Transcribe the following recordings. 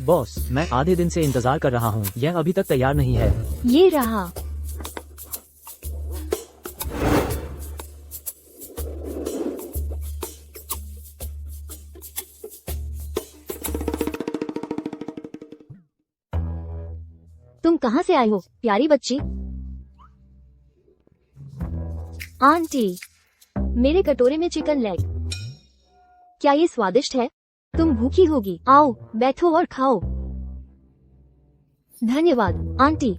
Boss, मैं आधे दिन से इंतजार कर रहा हूँ, यह अभी तक तैयार नहीं है। ये रहा। तुम कहाँ से आए हो, प्यारी बच्ची? आंटी, मेरे कटोरे में चिकन लेग। क्या ये स्वादिष्ट है? तुम भूखी होगी, आओ बैठो और खाओ। धन्यवाद आंटी।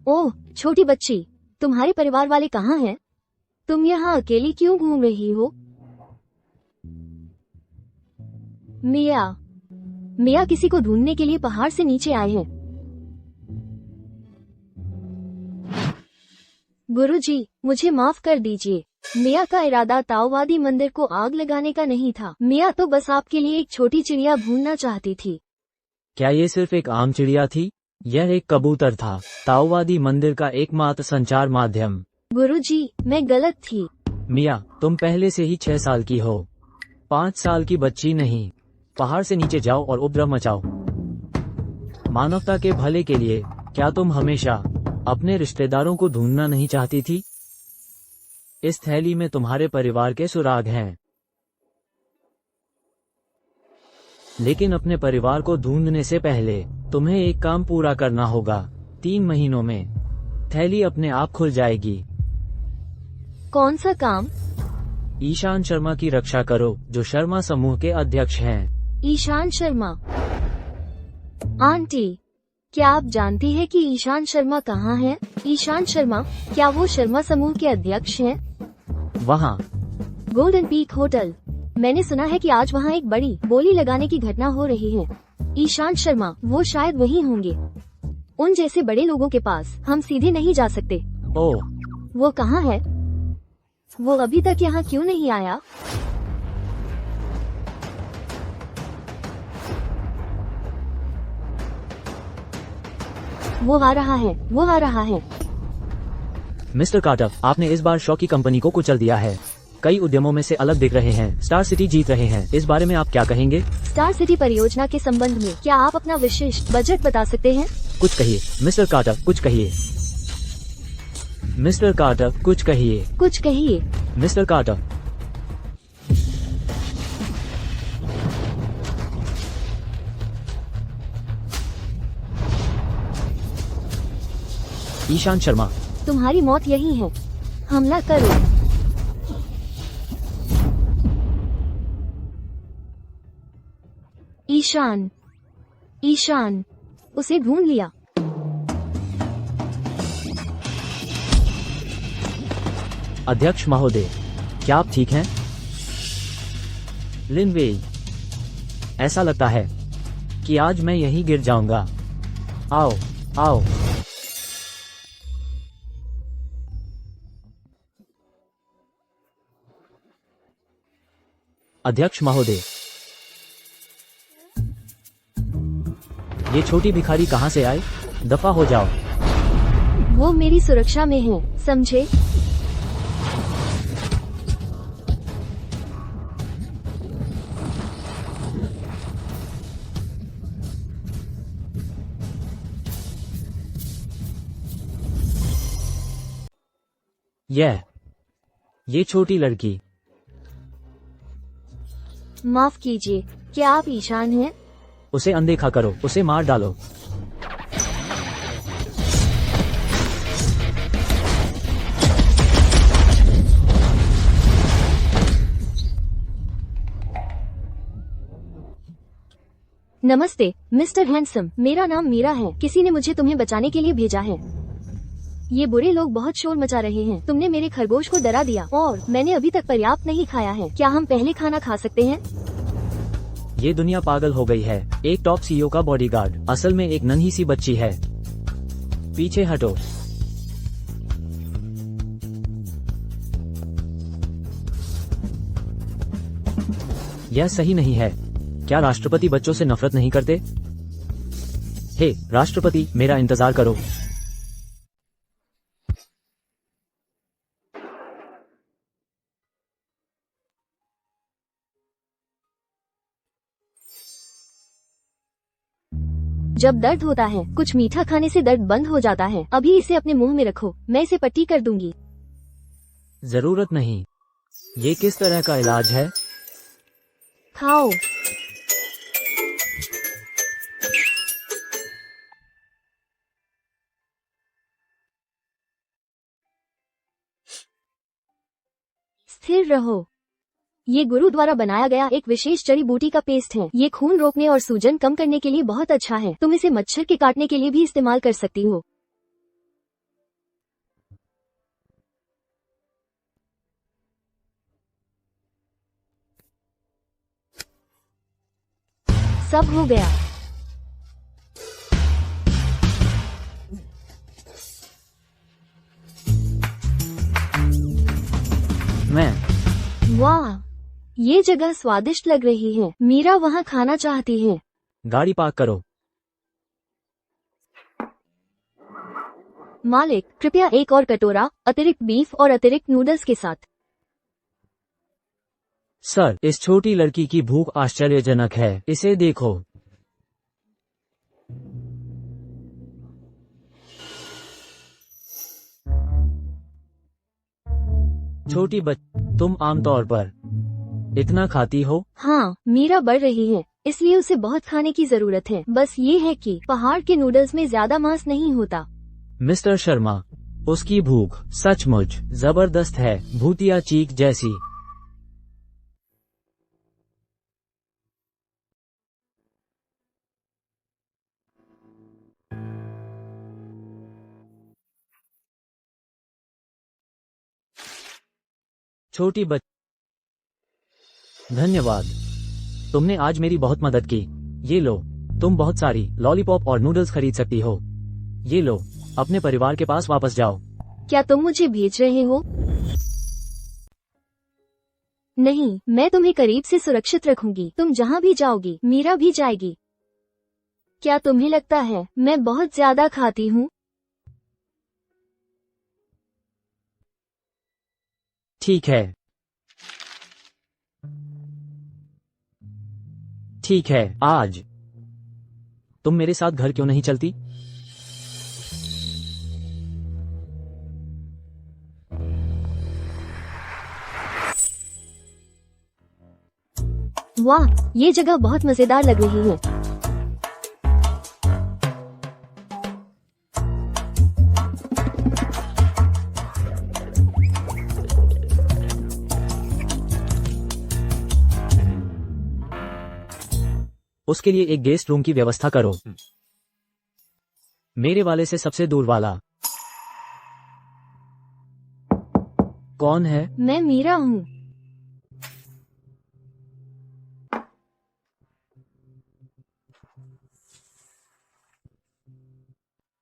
ओह छोटी बच्ची, तुम्हारे परिवार वाले कहाँ हैं? तुम यहाँ अकेली क्यों घूम रही हो? मिया किसी को ढूंढने के लिए पहाड़ से नीचे आए हैं। गुरुजी, मुझे माफ कर दीजिए। मिया का इरादा ताओवादी मंदिर को आग लगाने का नहीं था। मिया तो बस आपके लिए एक छोटी चिड़िया ढूंढना चाहती थी। क्या ये सिर्फ एक आम चिड़िया थी? यह एक कबूतर था, ताओवादी मंदिर का एकमात्र संचार माध्यम। गुरुजी, मैं गलत थी। मिया, तुम पहले से ही 6 साल की हो, 5 साल की बच्ची नहीं। पहाड़ से नीचे जाओ और उपद्रव मचाओ। मानवता के भले के लिए क्या तुम हमेशा अपने रिश्तेदारों को ढूंढना नहीं चाहती थी? इस थैली में तुम्हारे परिवार के सुराग हैं, लेकिन अपने परिवार को ढूंढने से पहले तुम्हें एक काम पूरा करना होगा। 3 महीनों में थैली अपने आप खुल जाएगी। कौन सा काम? ईशान शर्मा की रक्षा करो, जो शर्मा समूह के अध्यक्ष हैं। ईशान शर्मा? आंटी, क्या आप जानती हैं कि ईशान शर्मा कहाँ है? ईशान शर्मा, क्या वो शर्मा समूह के अध्यक्ष हैं? वहाँ गोल्डन पीक होटल। मैंने सुना है कि आज वहाँ एक बड़ी बोली लगाने की घटना हो रही है। ईशान शर्मा, वो शायद वही होंगे। उन जैसे बड़े लोगों के पास हम सीधे नहीं जा सकते। ओह, वो कहाँ है? वो अभी तक यहाँ क्यों नहीं आया? वो आ रहा है, वो आ रहा है। मिस्टर कार्टर, आपने इस बार शॉ की कंपनी को कुचल दिया है। कई उद्यमों में से अलग दिख रहे हैं। स्टार सिटी जीत रहे हैं। इस बारे में आप क्या कहेंगे? स्टार सिटी परियोजना के संबंध में क्या आप अपना विशिष्ट बजट बता सकते हैं? कुछ कहिए मिस्टर कार्टर, कुछ कहिए। मिस्टर कार्टर, कुछ कहिए। कुछ कहिए। Mister quarter. ईशान शर्मा, तुम्हारी मौत यही है। हमला करो। ईशान, उसे ढूंढ लिया। अध्यक्ष महोदय, क्या आप ठीक हैं? लिन वेई, ऐसा लगता है कि आज मैं यहीं गिर जाऊंगा। आओ आओ। अध्यक्ष महोदय, ये छोटी भिखारी कहाँ से आए? दफा हो जाओ। वो मेरी सुरक्षा में है, समझे? ये छोटी लड़की। माफ कीजिए, क्या आप ईशान हैं? उसे अनदेखा करो, उसे मार डालो। नमस्ते मिस्टर हैंडसम, मेरा नाम मीरा है। किसी ने मुझे तुम्हें बचाने के लिए भेजा है। ये बुरे लोग बहुत शोर मचा रहे हैं। तुमने मेरे खरगोश को डरा दिया और मैंने अभी तक पर्याप्त नहीं खाया है। क्या हम पहले खाना खा सकते हैं? ये दुनिया पागल हो गई है। एक टॉप सीईओ का बॉडीगार्ड असल में एक नन्ही सी बच्ची है। पीछे हटो। यह सही नहीं है। क्या राष्ट्रपति बच्चों से नफरत नहीं करते? हे राष्ट्रपति, मेरा इंतजार करो। जब दर्द होता है, कुछ मीठा खाने से दर्द बंद हो जाता है। अभी इसे अपने मुंह में रखो, मैं इसे पट्टी कर दूंगी। जरूरत नहीं। ये किस तरह का इलाज है? खाओ। स्थिर रहो। ये गुरु द्वारा बनाया गया एक विशेष जड़ी बूटी का पेस्ट है। ये खून रोकने और सूजन कम करने के लिए बहुत अच्छा है। तुम इसे मच्छर के काटने के लिए भी इस्तेमाल कर सकती हो। सब हो गया। वाह, ये जगह स्वादिष्ट लग रही है। मीरा वहाँ खाना चाहती है। गाड़ी पार्क करो। मालिक, कृपया एक और कटोरा, अतिरिक्त बीफ और अतिरिक्त नूडल्स के साथ। सर, इस छोटी लड़की की भूख आश्चर्यजनक है। इसे देखो। छोटी तुम आमतौर पर इतना खाती हो? हाँ, मीरा बढ़ रही है, इसलिए उसे बहुत खाने की जरूरत है। बस ये है कि पहाड़ के नूडल्स में ज्यादा मांस नहीं होता। मिस्टर शर्मा, उसकी भूख सचमुच जबरदस्त है, भूतिया चीख जैसी। छोटी धन्यवाद, तुमने आज मेरी बहुत मदद की। ये लो, तुम बहुत सारी लॉलीपॉप और नूडल्स खरीद सकती हो। ये लो, अपने परिवार के पास वापस जाओ। क्या तुम मुझे भेज रहे हो? नहीं, मैं तुम्हें करीब से सुरक्षित रखूंगी। तुम जहाँ भी जाओगी, मीरा भी जाएगी। क्या तुम्हें लगता है मैं बहुत ज्यादा खाती हूँ? ठीक है, ठीक है। आज तुम मेरे साथ घर क्यों नहीं चलती? वाह, ये जगह बहुत मजेदार लग रही है। उसके लिए एक गेस्ट रूम की व्यवस्था करो। मेरे वाले से सबसे दूर वाला। कौन है? मैं मीरा हूँ।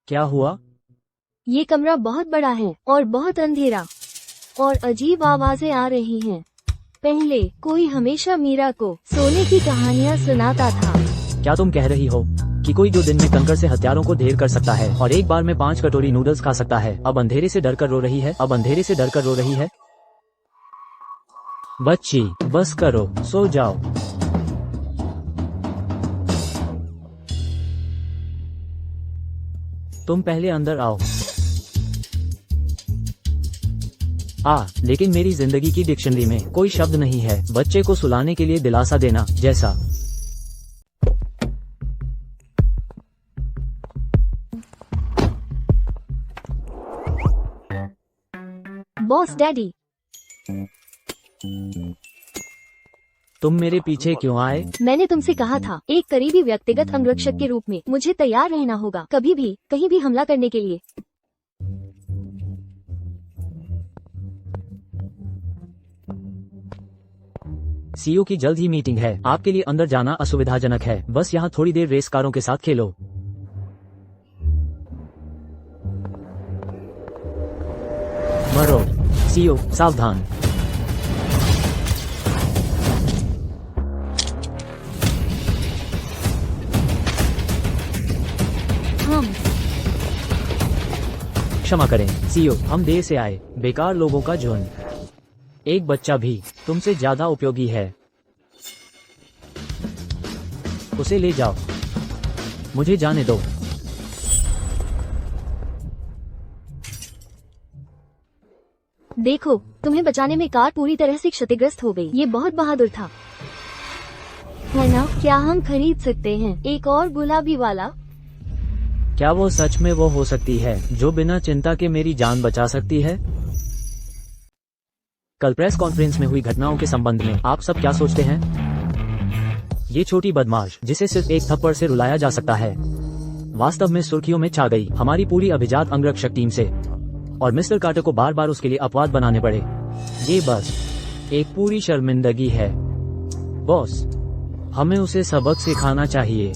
क्या हुआ? ये कमरा बहुत बड़ा है और बहुत अंधेरा और अजीब आवाजें आ रही हैं। पहले कोई हमेशा मीरा को सोने की कहानियाँ सुनाता था। क्या तुम कह रही हो कि कोई जो दिन में कंकड़ से हथियारों को ढेर कर सकता है और एक बार में 5 कटोरी नूडल्स खा सकता है, अब अंधेरे से डर कर रो रही है? अब अंधेरे से डर कर रो रही है? बच्ची, बस करो, सो जाओ। तुम पहले अंदर आओ। लेकिन मेरी जिंदगी की डिक्शनरी में कोई शब्द नहीं है बच्चे को सुलाने के लिए दिलासा देना जैसा। बॉस डैडी, तुम मेरे पीछे क्यों आए? मैंने तुमसे कहा था, एक करीबी व्यक्तिगत अंगरक्षक के रूप में मुझे तैयार रहना होगा, कभी भी कहीं भी हमला करने के लिए। सीईओ की जल्द ही मीटिंग है, आपके लिए अंदर जाना असुविधाजनक है। बस यहाँ थोड़ी देर रेस कारों के साथ खेलो। मरो। सीईओ, सावधान। क्षमा करें सीईओ, हम देर से आए। बेकार लोगों का झुंड। एक बच्चा भी तुमसे ज्यादा उपयोगी है। उसे ले जाओ। मुझे जाने दो। देखो, तुम्हें बचाने में कार पूरी तरह से क्षतिग्रस्त हो गई। ये बहुत बहादुर था, है ना? क्या हम खरीद सकते हैं एक और गुलाबी वाला? क्या वो सच में वो हो सकती है जो बिना चिंता के मेरी जान बचा सकती है? कल प्रेस कॉन्फ्रेंस में हुई घटनाओं के संबंध में आप सब क्या सोचते हैं? ये छोटी बदमाश जिसे सिर्फ एक थप्पड़ से रुलाया जा सकता है, वास्तव में सुर्खियों में छा गई हमारी पूरी अभिजात अंगरक्षक टीम से, और मिस्टर कार्टर को बार बार उसके लिए अपवाद बनाने पड़े। ये बस एक पूरी शर्मिंदगी है। बॉस, हमें उसे सबक सिखाना चाहिए।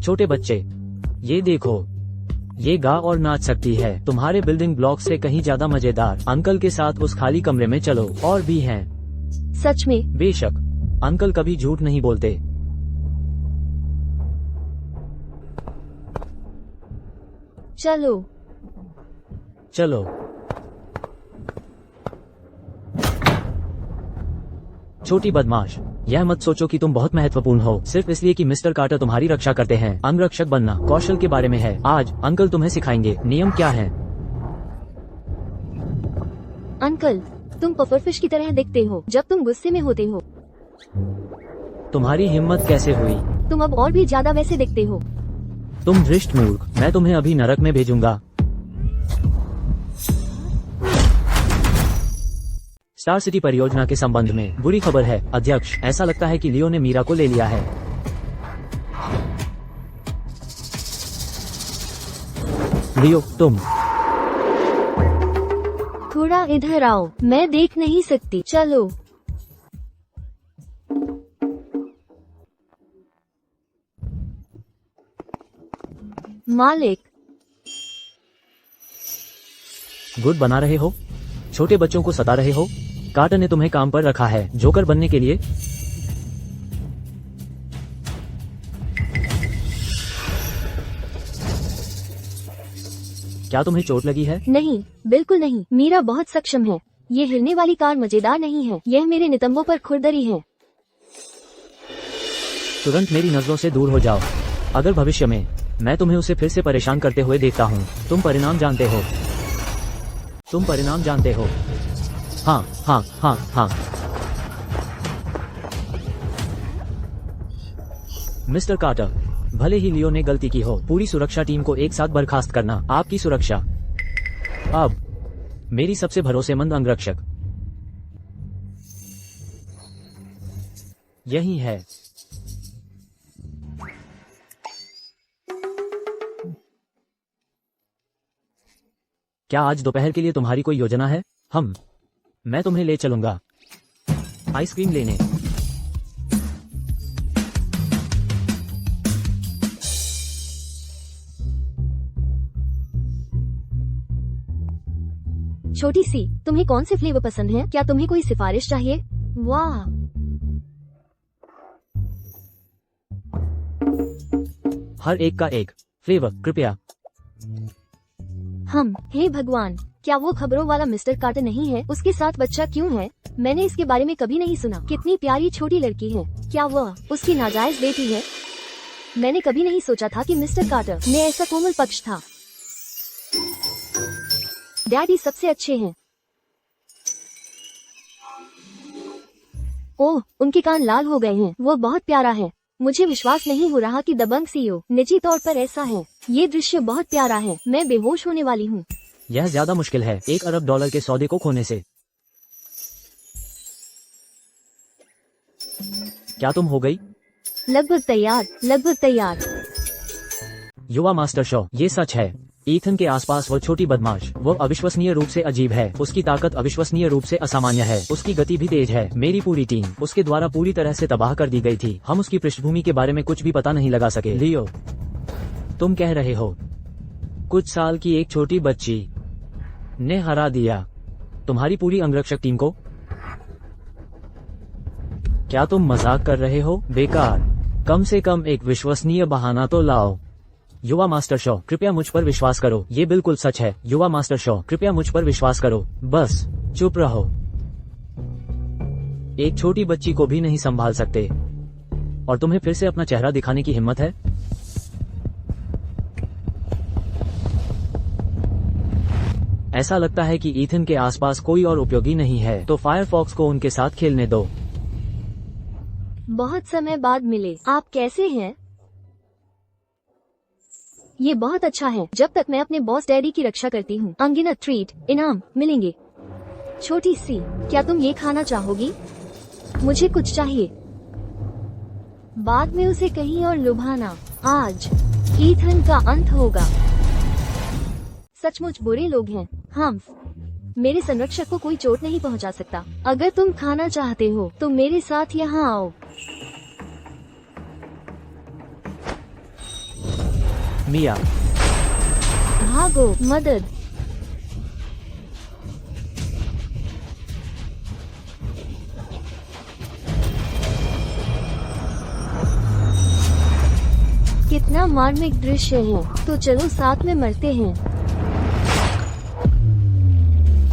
छोटे बच्चे, ये देखो, ये गा और नाच सकती है। तुम्हारे बिल्डिंग ब्लॉक से कहीं ज्यादा मजेदार। अंकल के साथ उस खाली कमरे में चलो। और भी हैं। सच में? बेशक, अंकल कभी झूठ नहीं बोलते। चलो चलो। छोटी बदमाश, यह मत सोचो कि तुम बहुत महत्वपूर्ण हो सिर्फ इसलिए कि मिस्टर कार्टर तुम्हारी रक्षा करते हैं। अंगरक्षक बनना कौशल के बारे में है। आज अंकल तुम्हें सिखाएंगे नियम क्या हैं। अंकल, तुम पफरफिश की तरह दिखते हो जब तुम गुस्से में होते हो। तुम्हारी हिम्मत कैसे हुई? तुम अब और भी ज्यादा वैसे दिखते हो। तुम भ्रष्ट मूर्ख, मैं तुम्हें अभी नरक में भेजूंगा। स्टार सिटी परियोजना के संबंध में बुरी खबर है अध्यक्ष। ऐसा लगता है कि लियो ने मीरा को ले लिया है। लियो, तुम थोड़ा इधर आओ, मैं देख नहीं सकती। चलो। मालिक, गुड बना रहे हो? छोटे बच्चों को सता रहे हो? कार्टर ने तुम्हें काम पर रखा है जोकर बनने के लिए। क्या तुम्हें चोट लगी है? नहीं, बिल्कुल नहीं। मीरा बहुत सक्षम है। ये हिलने वाली कार मजेदार नहीं है। यह मेरे नितंबों पर खुरदरी है। तुरंत मेरी नजरों से दूर हो जाओ। अगर भविष्य में मैं तुम्हें उसे फिर से परेशान करते हुए देखता हूँ, तुम परिणाम जानते हो। तुम परिणाम जानते हो। हाँ हाँ हाँ हाँ। मिस्टर कार्टर, भले ही लियो ने गलती की हो, पूरी सुरक्षा टीम को एक साथ बर्खास्त करना आपकी सुरक्षा। अब मेरी सबसे भरोसेमंद अंगरक्षक यही है। क्या आज दोपहर के लिए तुम्हारी कोई योजना है? मैं तुम्हें ले चलूंगा आइसक्रीम लेने। छोटी सी, तुम्हें कौन से फ्लेवर पसंद है? क्या तुम्हें कोई सिफारिश चाहिए? वाह, हर एक का एक फ्लेवर कृपया। हे भगवान, क्या वो खबरों वाला मिस्टर कार्टर नहीं है? उसके साथ बच्चा क्यों है? मैंने इसके बारे में कभी नहीं सुना। कितनी प्यारी छोटी लड़की है। क्या वह उसकी नाजायज बेटी है? मैंने कभी नहीं सोचा था कि मिस्टर कार्टर में ऐसा कोमल पक्ष था। डैडी सबसे अच्छे हैं। ओह, उनके कान लाल हो गए हैं। वो बहुत प्यारा है। मुझे विश्वास नहीं हो रहा कि दबंग सीईओ निजी तौर पर ऐसा है। ये दृश्य बहुत प्यारा है। मैं बेहोश होने वाली हूँ। यह ज्यादा मुश्किल है $1 अरब के सौदे को खोने से। क्या तुम हो गई? लगभग तैयार, लगभग तैयार। युवा मास्टर शो, ये सच है। ईथन के आसपास वो छोटी बदमाश, वो अविश्वसनीय रूप से अजीब है। उसकी ताकत अविश्वसनीय रूप से असामान्य है। उसकी गति भी तेज है। मेरी पूरी टीम उसके द्वारा पूरी तरह से तबाह कर दी गई थी। हम उसकी पृष्ठभूमि के बारे में कुछ भी पता नहीं लगा सके। लियो, तुम कह रहे हो कुछ साल की एक छोटी बच्ची ने हरा दिया तुम्हारी पूरी अंगरक्षक टीम को? क्या तुम मजाक कर रहे हो? बेकार। कम से कम एक विश्वसनीय बहाना तो लाओ। युवा मास्टर शॉ, कृपया मुझ पर विश्वास करो, ये बिल्कुल सच है। युवा मास्टर शॉ, कृपया मुझ पर विश्वास करो, बस चुप रहो। एक छोटी बच्ची को भी नहीं संभाल सकते और तुम्हें फिर से अपना चेहरा दिखाने की हिम्मत है? ऐसा लगता है कि ईथन के आसपास कोई और उपयोगी नहीं है, तो फायरफॉक्स को उनके साथ खेलने दो। बहुत समय बाद मिले। आप कैसे हैं? ये बहुत अच्छा है। जब तक मैं अपने बॉस डैडी की रक्षा करती हूँ। अनगिनत ट्रीट, इनाम मिलेंगे। छोटी सी, क्या तुम ये खाना चाहोगी? मुझे कुछ चाहिए। बाद में उसे कहीं और लुभाना। आज ईथन का अंत होगा। सचमुच बुरे लोग हैं। हम मेरे संरक्षक को कोई चोट नहीं पहुंचा सकता। अगर तुम खाना चाहते हो तो मेरे साथ यहाँ आओ। मिया, भागो, मदद। कितना मार्मिक दृश्य है। तो चलो साथ में मरते हैं।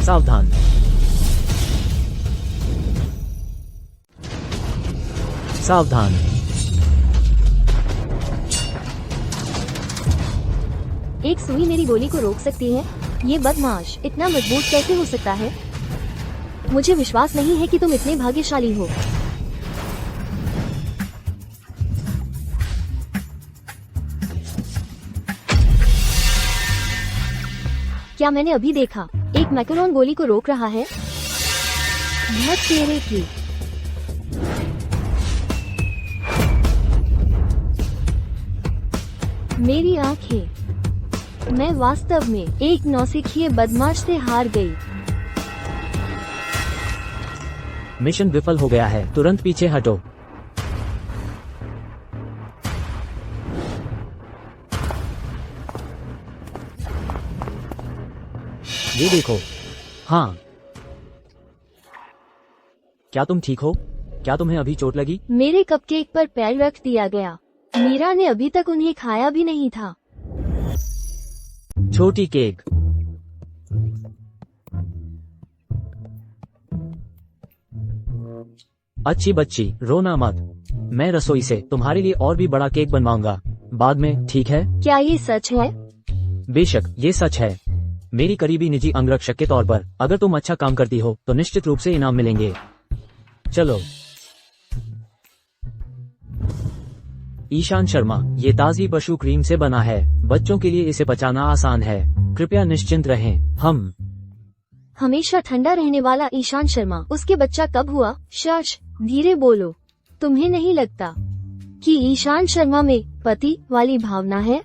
सावधान। सावधान। एक सुई मेरी गोली को रोक सकती है। ये बदमाश इतना मजबूत कैसे हो सकता है? मुझे विश्वास नहीं है कि तुम इतने भाग्यशाली हो। क्या मैंने अभी देखा? एक मैकरोन गोली को रोक रहा है। बहुत तेरे की। मेरी आंखें। मैं वास्तव में एक नौसिखिए बदमाश से हार गई। मिशन विफल हो गया है, तुरंत पीछे हटो। ये देखो। हाँ, क्या तुम ठीक हो? क्या तुम्हें अभी चोट लगी? मेरे कपकेक पर पैर रख दिया गया। मीरा ने अभी तक उन्हें खाया भी नहीं था। छोटी केक। अच्छी बच्ची, रोना मत। मैं रसोई से तुम्हारे लिए और भी बड़ा केक बनवाऊंगा बाद में, ठीक है? क्या ये सच है? बेशक, ये सच है। मेरी करीबी निजी अंगरक्षक के तौर पर अगर तुम अच्छा काम करती हो तो निश्चित रूप से इनाम मिलेंगे। चलो। ईशान शर्मा, ये ताजी पशु क्रीम से बना है। बच्चों के लिए इसे पचाना आसान है। कृपया निश्चिंत रहें। हम हमेशा ठंडा रहने वाला ईशान शर्मा। उसके बच्चा कब हुआ? शश, धीरे बोलो। तुम्हें नहीं लगता कि ईशान शर्मा में पति वाली भावना है?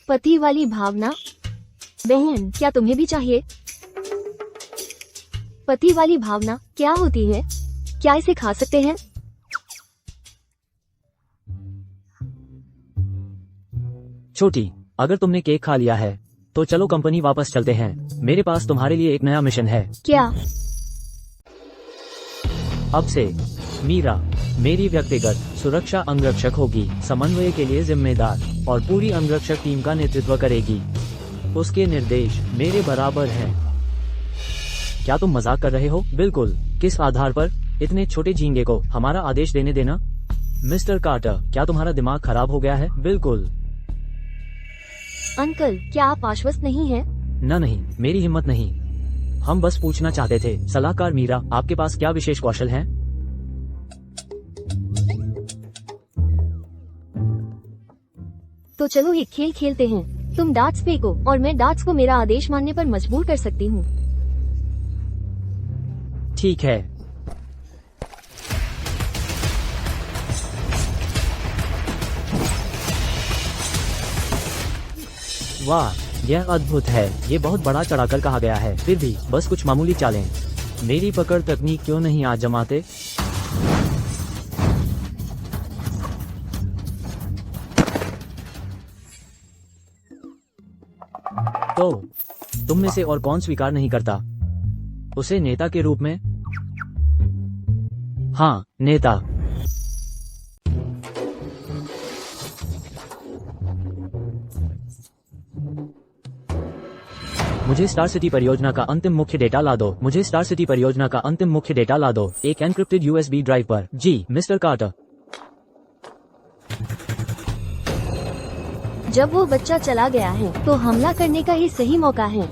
पति वाली भावना? बहन, क्या तुम्हें भी चाहिए? पति वाली भावना क्या होती है? क्या इसे खा सकते हैं? छोटी, अगर तुमने केक खा लिया है तो चलो कंपनी वापस चलते हैं। मेरे पास तुम्हारे लिए एक नया मिशन है। क्या? अब से मीरा मेरी व्यक्तिगत सुरक्षा अंगरक्षक होगी, समन्वय के लिए जिम्मेदार और पूरी अंगरक्षक टीम का नेतृत्व करेगी। उसके निर्देश मेरे बराबर हैं। क्या तुम मजाक कर रहे हो? बिल्कुल। किस आधार पर? इतने छोटे झींगे को हमारा आदेश देने देना। मिस्टर कार्टर, क्या तुम्हारा दिमाग खराब हो गया है? बिल्कुल। अंकल, क्या आप आश्वस्त नहीं हैं? नहीं, मेरी हिम्मत नहीं। हम बस पूछना चाहते थे। सलाहकार मीरा, आपके पास क्या विशेष कौशल हैं? तो चलो एक खेल खेलते हैं। तुम डार्ट्स फेंको और मैं डार्ट्स को मेरा आदेश मानने पर मजबूर कर सकती हूँ। ठीक है। वाह, यह अद्भुत है। ये बहुत बड़ा चढ़ाकर कहा गया है। फिर भी बस कुछ मामूली चालें। मेरी पकड़ तकनीक क्यों नहीं आजमाते? तो तुम में से और कौन स्वीकार नहीं करता उसे नेता के रूप में? हाँ, नेता। मुझे स्टार सिटी परियोजना का अंतिम मुख्य डेटा ला दो। मुझे स्टार सिटी परियोजना का अंतिम मुख्य डेटा ला दो, एक एनक्रिप्टेड USB ड्राइव पर। जी मिस्टर कार्टर। जब वो बच्चा चला गया है तो हमला करने का ही सही मौका है।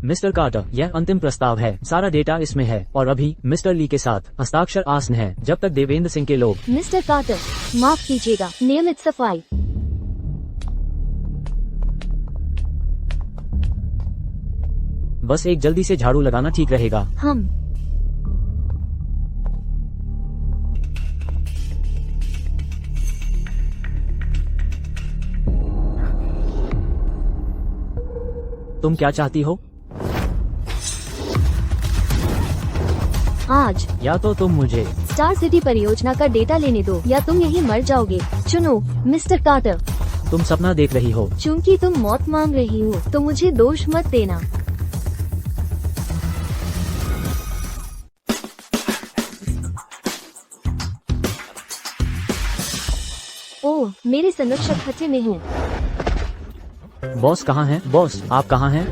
मिस्टर कार्टर, यह अंतिम प्रस्ताव है। सारा डेटा इसमें है और अभी मिस्टर ली के साथ हस्ताक्षर आसन है जब तक देवेंद्र सिंह के लोग। मिस्टर कार्टर, माफ कीजिएगा, नियमित सफाई। बस एक जल्दी से झाड़ू लगाना ठीक रहेगा। हम तुम क्या चाहती हो? आज या तो तुम मुझे स्टार सिटी परियोजना का डेटा लेने दो या तुम यहीं मर जाओगे। चुनो मिस्टर कार्टर। तुम सपना देख रही हो। चूंकि तुम मौत मांग रही हो तो मुझे दोष मत देना। ओह, मेरे संरक्षक खच्चे में हैं। बॉस कहाँ हैं? बॉस आप कहाँ हैं?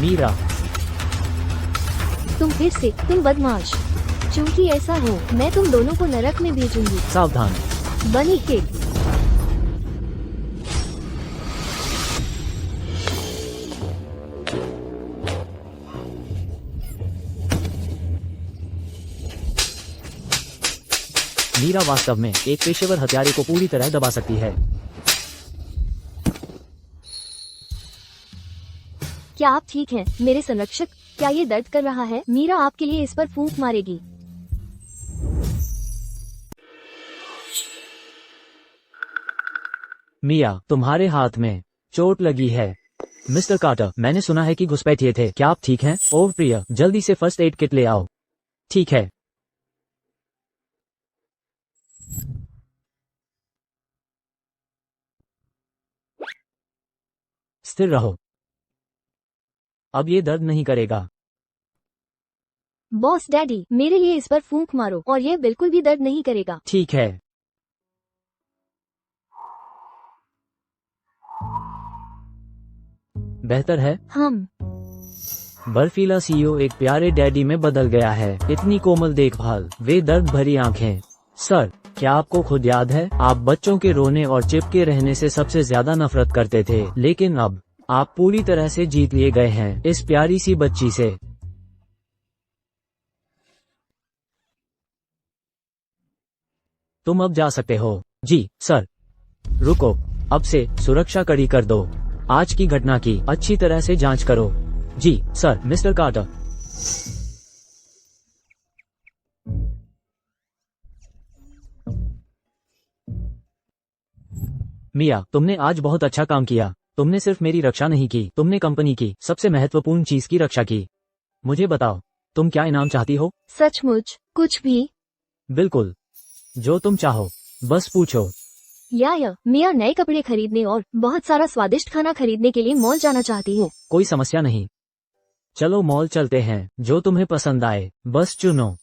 मीरा, तुम बदमाश। चूंकि ऐसा है, मैं तुम दोनों को नरक में भेजूंगी। सावधान। बनी के मीरा वास्तव में एक पेशेवर हत्यारे को पूरी तरह दबा सकती है। क्या आप ठीक हैं, मेरे संरक्षक? क्या ये दर्द कर रहा है? मीरा आपके लिए इस पर फूंक मारेगी। मिया, तुम्हारे हाथ में चोट लगी है। मिस्टर कार्टर, मैंने सुना है कि घुसपैठिए थे। क्या आप ठीक हैं? ओह प्रिय, जल्दी से फर्स्ट एड किट ले आओ। ठीक है। स्थिर रहो। अब ये दर्द नहीं करेगा। बॉस डैडी, मेरे लिए इस पर फूंक मारो और ये बिल्कुल भी दर्द नहीं करेगा। ठीक है। बेहतर है। हम बर्फीला सीईओ एक प्यारे डैडी में बदल गया है। इतनी कोमल देखभाल, वे दर्द भरी आंखें। सर, क्या आपको खुद याद है, आप बच्चों के रोने और चिपके रहने से सबसे ज्यादा नफरत करते थे, लेकिन अब आप पूरी तरह से जीत लिए गए हैं इस प्यारी सी बच्ची से। तुम अब जा सकते हो। जी सर। रुको, अब से सुरक्षा कड़ी कर दो। आज की घटना की अच्छी तरह से जांच करो। जी सर। Mister Carter. मिया, तुमने आज बहुत अच्छा काम किया। तुमने सिर्फ मेरी रक्षा नहीं की, तुमने कंपनी की सबसे महत्वपूर्ण चीज की रक्षा की। मुझे बताओ, तुम क्या इनाम चाहती हो? सचमुच कुछ भी? बिल्कुल, जो तुम चाहो, बस पूछो। मिया नए कपड़े खरीदने और बहुत सारा स्वादिष्ट खाना खरीदने के लिए मॉल जाना चाहती है। कोई समस्या नहीं, चलो मॉल चलते हैं। जो तुम्हें पसंद आए बस चुनो।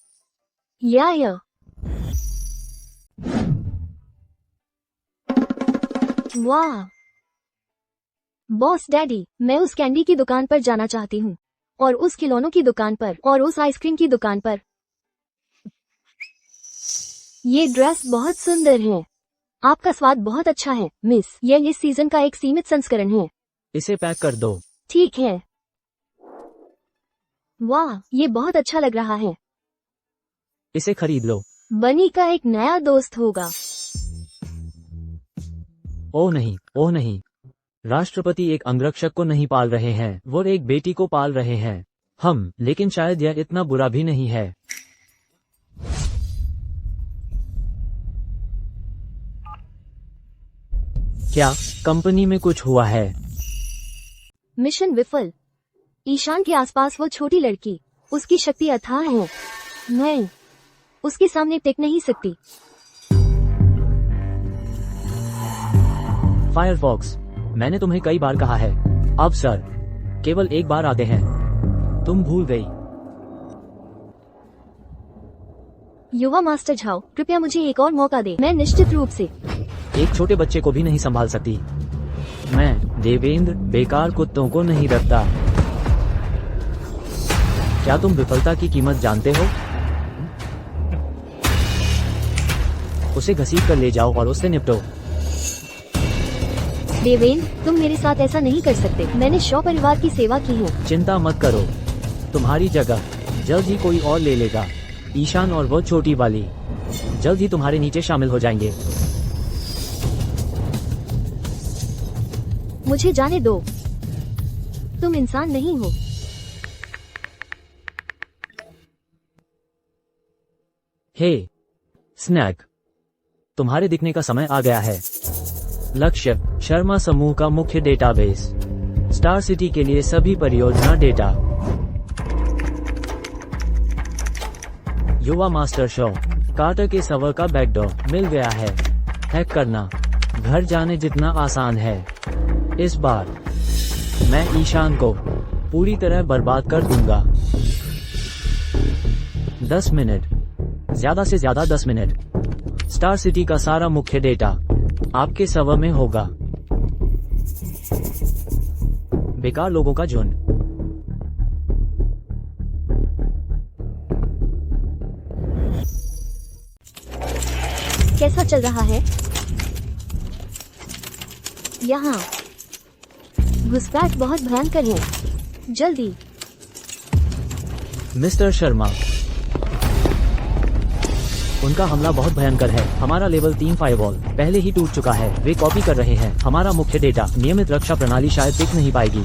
वाह बॉस डैडी, मैं उस कैंडी की दुकान पर जाना चाहती हूँ और उस खिलौनों की दुकान पर और उस आइसक्रीम की दुकान पर। ये ड्रेस बहुत सुंदर है। आपका स्वाद बहुत अच्छा है मिस। यह इस सीजन का एक सीमित संस्करण है। इसे पैक कर दो। ठीक है। वाह, ये बहुत अच्छा लग रहा है। इसे खरीद लो। बनी का एक नया दोस्त होगा। ओह नहीं, ओह नहीं। राष्ट्रपति एक अंगरक्षक को नहीं पाल रहे हैं, वो एक बेटी को पाल रहे हैं। लेकिन शायद यह इतना बुरा भी नहीं है। क्या कंपनी में कुछ हुआ है? मिशन विफल। ईशान के आसपास वो छोटी लड़की, उसकी शक्ति अथाह है। मैं उसके सामने टिक नहीं सकती। फायरफॉक्स, मैंने तुम्हें कई बार कहा है। अब सर, केवल एक बार आते हैं। तुम भूल गई। युवा मास्टर झाओ, कृपया मुझे एक और मौका दे। मैं निश्चित रूप से एक छोटे बच्चे को भी नहीं संभाल सकती। मैं देवेंद्र बेकार कुत्तों को नहीं रखता। क्या तुम विफलता की कीमत जानते हो? उसे घसीट कर ले जाओ और उससे निपटो। देवेंद्र, तुम मेरे साथ ऐसा नहीं कर सकते। मैंने शॉ परिवार की सेवा की है। चिंता मत करो, तुम्हारी जगह जल्द ही कोई और ले लेगा। ईशान और वो छोटी वाली जल्द ही तुम्हारे नीचे शामिल हो जाएंगे। मुझे जाने दो, तुम इंसान नहीं हो। हे स्नैक, तुम्हारे दिखने का समय आ गया है। लक्ष्य शर्मा समूह का मुख्य डेटाबेस, स्टार सिटी के लिए सभी परियोजना डेटा। युवा मास्टर शो कार्टर के सर्वर का बैकडोर मिल गया है। हैक करना घर जाने जितना आसान है। इस बार मैं ईशान को पूरी तरह बर्बाद कर दूंगा। 10 मिनट, ज्यादा से ज्यादा 10 मिनट। स्टार सिटी का सारा मुख्य डेटा आपके सर्वर में होगा। बेकार लोगों का झुंड। कैसा चल रहा है यहाँ? घुसपैठ बहुत भयंकर है। जल्दी। मिस्टर शर्मा, उनका हमला बहुत भयंकर है। हमारा लेवल 3 फायरवॉल पहले ही टूट चुका है। वे कॉपी कर रहे हैं हमारा मुख्य डेटा। नियमित रक्षा प्रणाली शायद टिक नहीं पाएगी।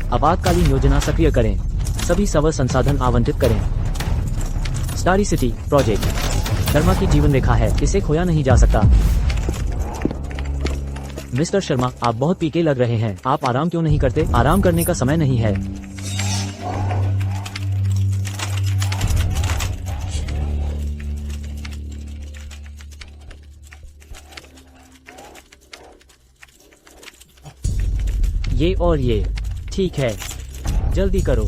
आपातकालीन योजना सक्रिय करें। सभी सर्वर संसाधन आवंटित करें। स्टारी सिटी प्रोजेक्ट शर्मा की जीवन रेखा है, इसे खोया नहीं जा सकता। मिस्टर शर्मा, आप बहुत पीके लग रहे हैं। आप आराम क्यों नहीं करते? आराम करने का समय नहीं है। ये और ये ठीक है, जल्दी करो।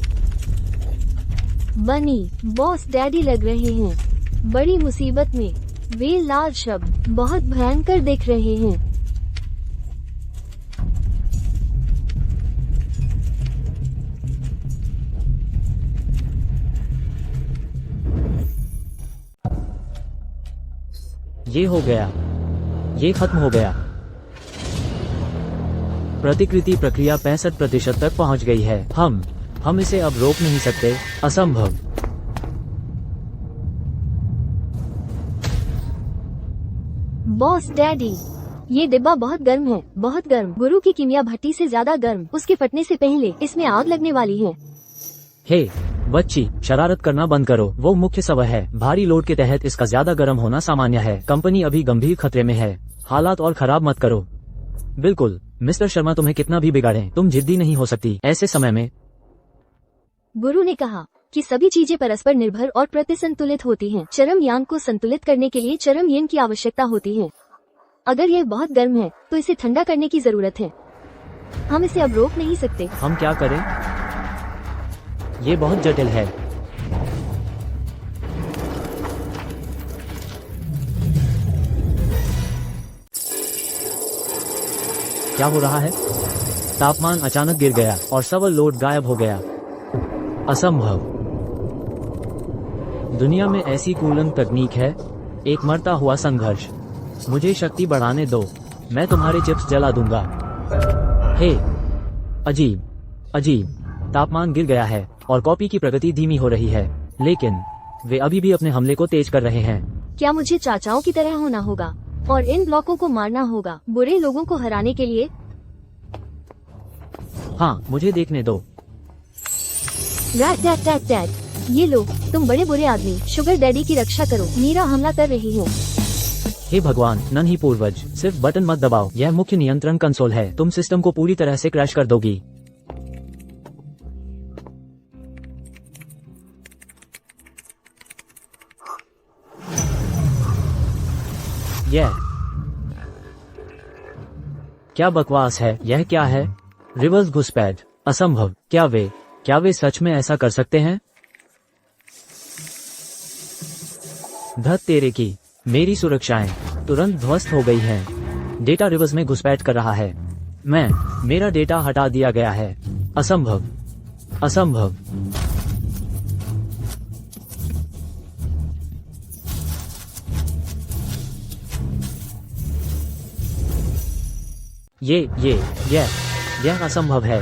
बनी बॉस डैडी लग रहे हैं बड़ी मुसीबत में। वे लाल शब्द बहुत भयंकर दिख रहे हैं। ये हो गया, ये खत्म हो गया। प्रतिकृति प्रक्रिया 65% तक पहुंच गई है। हम इसे अब रोक नहीं सकते। असंभव। बॉस डैडी, ये डिब्बा बहुत गर्म है, बहुत गर्म। गुरु की कीमिया भट्टी से ज्यादा गर्म। उसके फटने से पहले इसमें आग लगने वाली है। हे बच्ची, शरारत करना बंद करो। वो मुख्य सर्वर है। भारी लोड के तहत इसका ज्यादा गर्म होना सामान्य है। कंपनी अभी गंभीर खतरे में है। हालात और खराब मत करो। बिल्कुल मिस्टर शर्मा, तुम्हें कितना भी बिगाड़ें, तुम जिद्दी नहीं हो सकती ऐसे समय में। गुरु ने कहा कि सभी चीजें परस्पर निर्भर और प्रतिसंतुलित होती हैं। चरम यान को संतुलित करने के लिए चरम यन की आवश्यकता होती है। अगर यह बहुत गर्म है तो इसे ठंडा करने की जरूरत है। हम इसे अब रोक नहीं सकते। हम क्या करें? ये बहुत जटिल है। क्या हो रहा है? तापमान अचानक गिर गया और सर्वर लोड गायब हो गया। असंभव। दुनिया में ऐसी कूलिंग तकनीक है। एक मरता हुआ संघर्ष। मुझे शक्ति बढ़ाने दो, मैं तुम्हारे चिप्स जला दूंगा। हे अजीब। तापमान गिर गया है और कॉपी की प्रगति धीमी हो रही है, लेकिन वे अभी भी अपने हमले को तेज कर रहे हैं। क्या मुझे चाचाओं की तरह होना होगा और इन ब्लॉकों को मारना होगा बुरे लोगों को हराने के लिए? हाँ, मुझे देखने दो। डैड, ये लो, तुम बड़े बुरे आदमी। शुगर डैडी की रक्षा करो। मीरा हमला कर रही है। हे भगवान, नन्ही पूर्वज, सिर्फ बटन मत दबाओ। यह मुख्य नियंत्रण कंसोल है। तुम सिस्टम को पूरी तरह से क्रैश कर दोगी। यह क्या बकवास है? यह क्या है? रिवर्स घुसपैठ। असंभव। क्या वे सच में ऐसा कर सकते हैं? धत तेरे की, मेरी सुरक्षाएं। तुरंत ध्वस्त हो गई हैं। डेटा रिवर्स में घुसपैठ कर रहा है। मेरा डेटा हटा दिया गया है। असंभव, असंभव। यह असंभव है।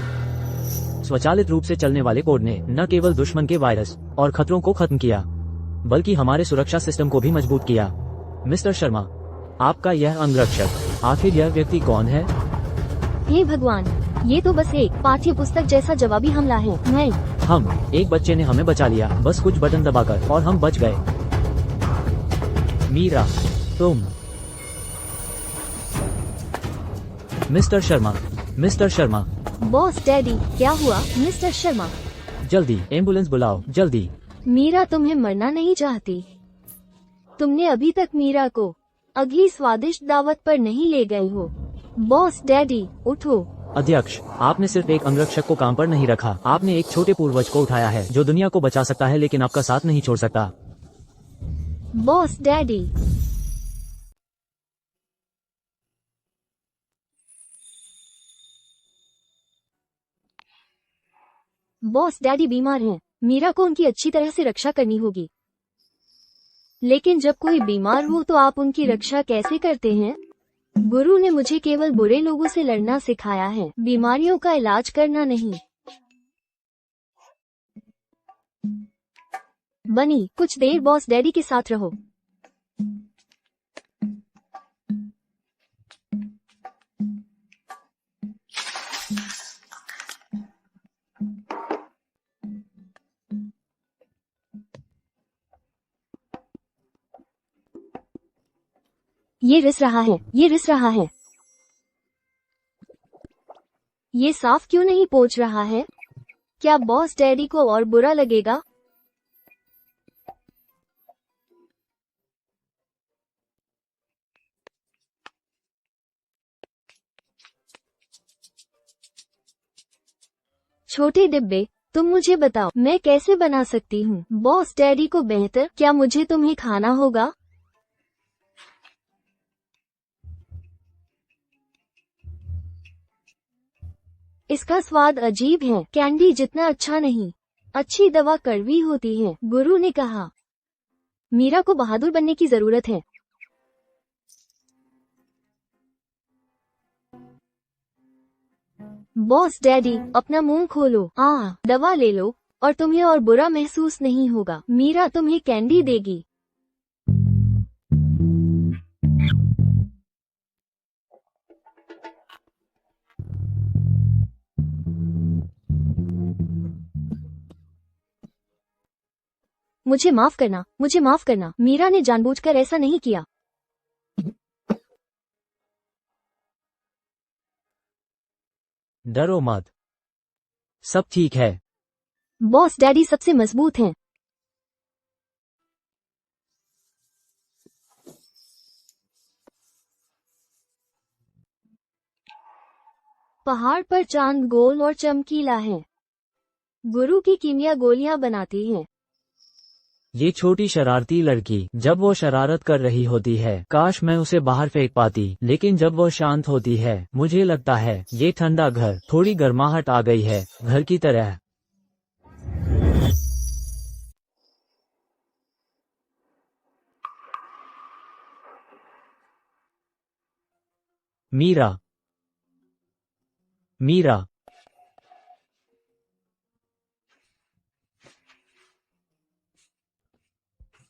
स्वचालित रूप से चलने वाले कोड ने न केवल दुश्मन के वायरस और खतरों को खत्म किया, बल्कि हमारे सुरक्षा सिस्टम को भी मजबूत किया। मिस्टर शर्मा, आपका यह अंगरक्षक, आखिर यह व्यक्ति कौन है? हे भगवान, ये तो बस एक पाठ्य पुस्तक जैसा जवाबी हमला है। एक बच्चे ने हमें बचा लिया, बस कुछ बटन दबाकर, और हम बच गए। मीरा, तुम। मिस्टर शर्मा। बॉस डैडी, क्या हुआ मिस्टर शर्मा? जल्दी एम्बुलेंस बुलाओ, जल्दी। मीरा तुम्हें मरना नहीं चाहती। तुमने अभी तक मीरा को अगली स्वादिष्ट दावत पर नहीं ले गए हो। बॉस डैडी, उठो। अध्यक्ष, आपने सिर्फ एक अंगरक्षक को काम पर नहीं रखा, आपने एक छोटे पूर्वज को उठाया है जो दुनिया को बचा सकता है, लेकिन आपका साथ नहीं छोड़ सकता। Boss daddy. बॉस डैडी बीमार हैं। मीरा को उनकी अच्छी तरह से रक्षा करनी होगी। लेकिन जब कोई बीमार हो तो आप उनकी रक्षा कैसे करते हैं? गुरु ने मुझे केवल बुरे लोगों से लड़ना सिखाया है, बीमारियों का इलाज करना नहीं। बनी, कुछ देर बॉस डैडी के साथ रहो। ये रिस रहा है। ये साफ क्यों नहीं पोंछ रहा है? क्या बॉस डैडी को और बुरा लगेगा? छोटे डिब्बे, तुम मुझे बताओ मैं कैसे बना सकती हूँ बॉस डैडी को बेहतर? क्या मुझे तुम्हें खाना होगा? इसका स्वाद अजीब है, कैंडी जितना अच्छा नहीं। अच्छी दवा कड़वी होती है, गुरु ने कहा। मीरा को बहादुर बनने की जरूरत है। बॉस डैडी, अपना मुंह खोलो। दवा ले लो और तुम्हें और बुरा महसूस नहीं होगा। मीरा तुम्हें कैंडी देगी। मुझे माफ करना। मीरा ने जानबूझकर ऐसा नहीं किया। डरो मत, सब ठीक है। बॉस डैडी सबसे मजबूत हैं। पहाड़ पर चांद गोल और चमकीला है। गुरु की कीमिया गोलियां बनाती है। ये छोटी शरारती लड़की, जब वो शरारत कर रही होती है, काश मैं उसे बाहर फेंक पाती, लेकिन जब वो शांत होती है, मुझे लगता है ये ठंडा घर, थोड़ी गर्माहट आ गई है, घर की तरह। मीरा, मीरा,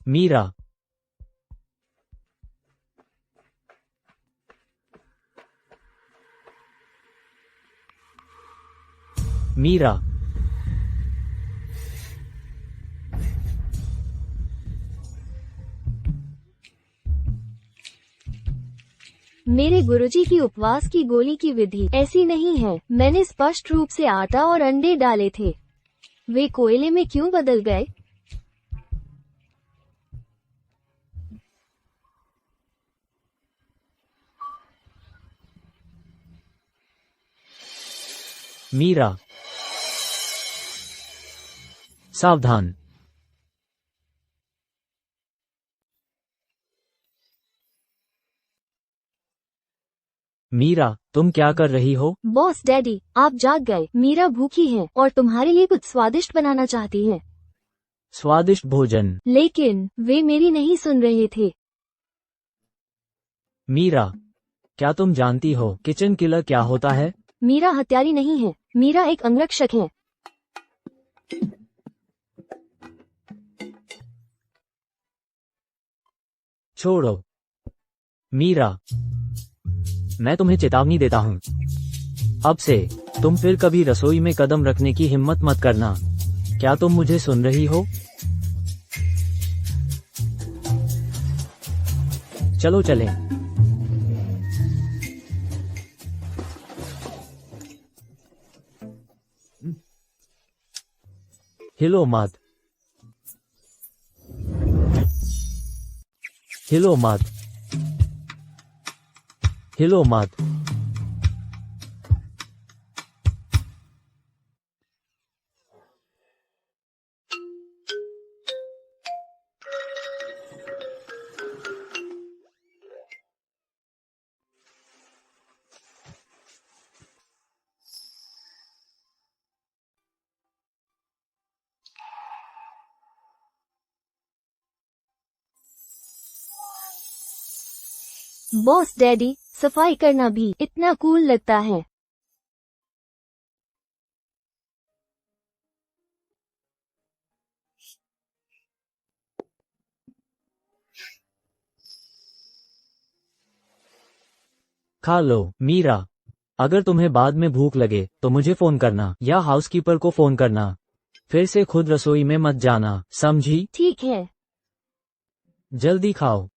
मीरा, मीरा। मेरे गुरुजी की उपवास की गोली की विधि ऐसी नहीं है। मैंने स्पष्ट रूप से आटा और अंडे डाले थे। वे कोयले में क्यों बदल गए? मीरा, सावधान। मीरा, तुम क्या कर रही हो? बॉस डैडी, आप जाग गए। मीरा भूखी है और तुम्हारे लिए कुछ स्वादिष्ट बनाना चाहती है। स्वादिष्ट भोजन? लेकिन वे मेरी नहीं सुन रहे थे। मीरा, क्या तुम जानती हो किचन किलर क्या होता है? मीरा हत्यारी नहीं है, मीरा एक अंगरक्षक है। छोड़ो मीरा, मैं तुम्हें चेतावनी देता हूँ, अब से तुम फिर कभी रसोई में कदम रखने की हिम्मत मत करना। क्या तुम मुझे सुन रही हो? चलो चलें। हिलो मत, हिलो मत, हिलो मत। बॉस डैडी, सफाई करना भी इतना कूल लगता है। खा लो मीरा, अगर तुम्हें बाद में भूख लगे तो मुझे फोन करना या हाउसकीपर को फोन करना। फिर से खुद रसोई में मत जाना, समझी? ठीक है। जल्दी खाओ।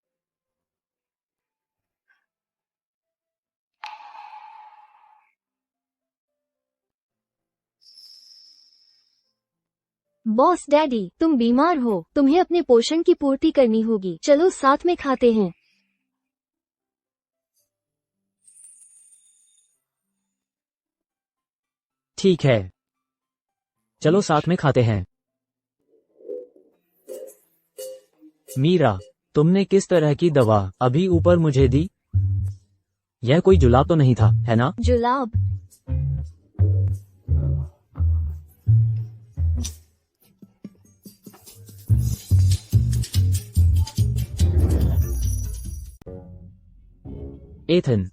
बॉस डैडी, तुम बीमार हो, तुम्हें अपने पोषण की पूर्ति करनी होगी। चलो साथ में खाते हैं। ठीक है, चलो साथ में खाते हैं। मीरा, तुमने किस तरह की दवा अभी ऊपर मुझे दी? यह कोई जुलाब तो नहीं था, है ना? जुलाब? एथन,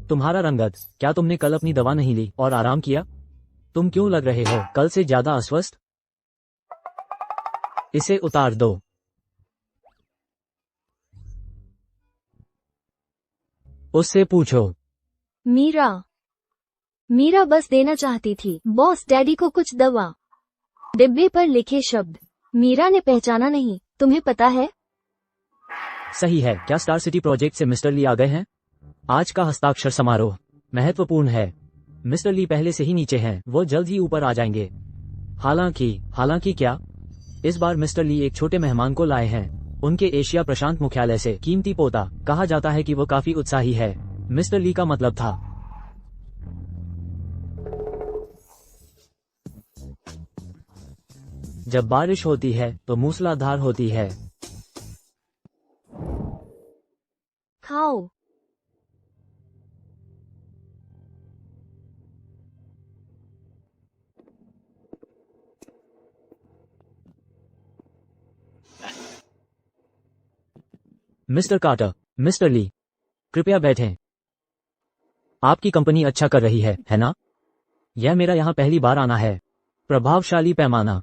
तुम्हारा रंगत, क्या तुमने कल अपनी दवा नहीं ली और आराम किया? तुम क्यों लग रहे हो कल से ज्यादा अस्वस्थ? इसे उतार दो। उससे पूछो। मीरा बस देना चाहती थी बॉस डैडी को कुछ दवा। डिब्बे पर लिखे शब्द मीरा ने पहचाना नहीं, तुम्हें पता है? सही है। क्या स्टार सिटी प्रोजेक्ट से मिस्टर ली आ गए हैं? आज का हस्ताक्षर समारोह महत्वपूर्ण है। मिस्टर ली पहले से ही नीचे हैं, वो जल्द ही ऊपर आ जाएंगे। हालांकि क्या? इस बार मिस्टर ली एक छोटे मेहमान को लाए हैं, उनके एशिया प्रशांत मुख्यालय से। कीमती पोता, कहा जाता है कि वो काफी उत्साही है। मिस्टर ली का मतलब था। जब बारिश होती है तो मूसलाधार होती है। खाओ। मिस्टर कार्टर, मिस्टर ली, कृपया बैठें। आपकी कंपनी अच्छा कर रही है ना? यह मेरा यहाँ पहली बार आना है। प्रभावशाली पैमाना।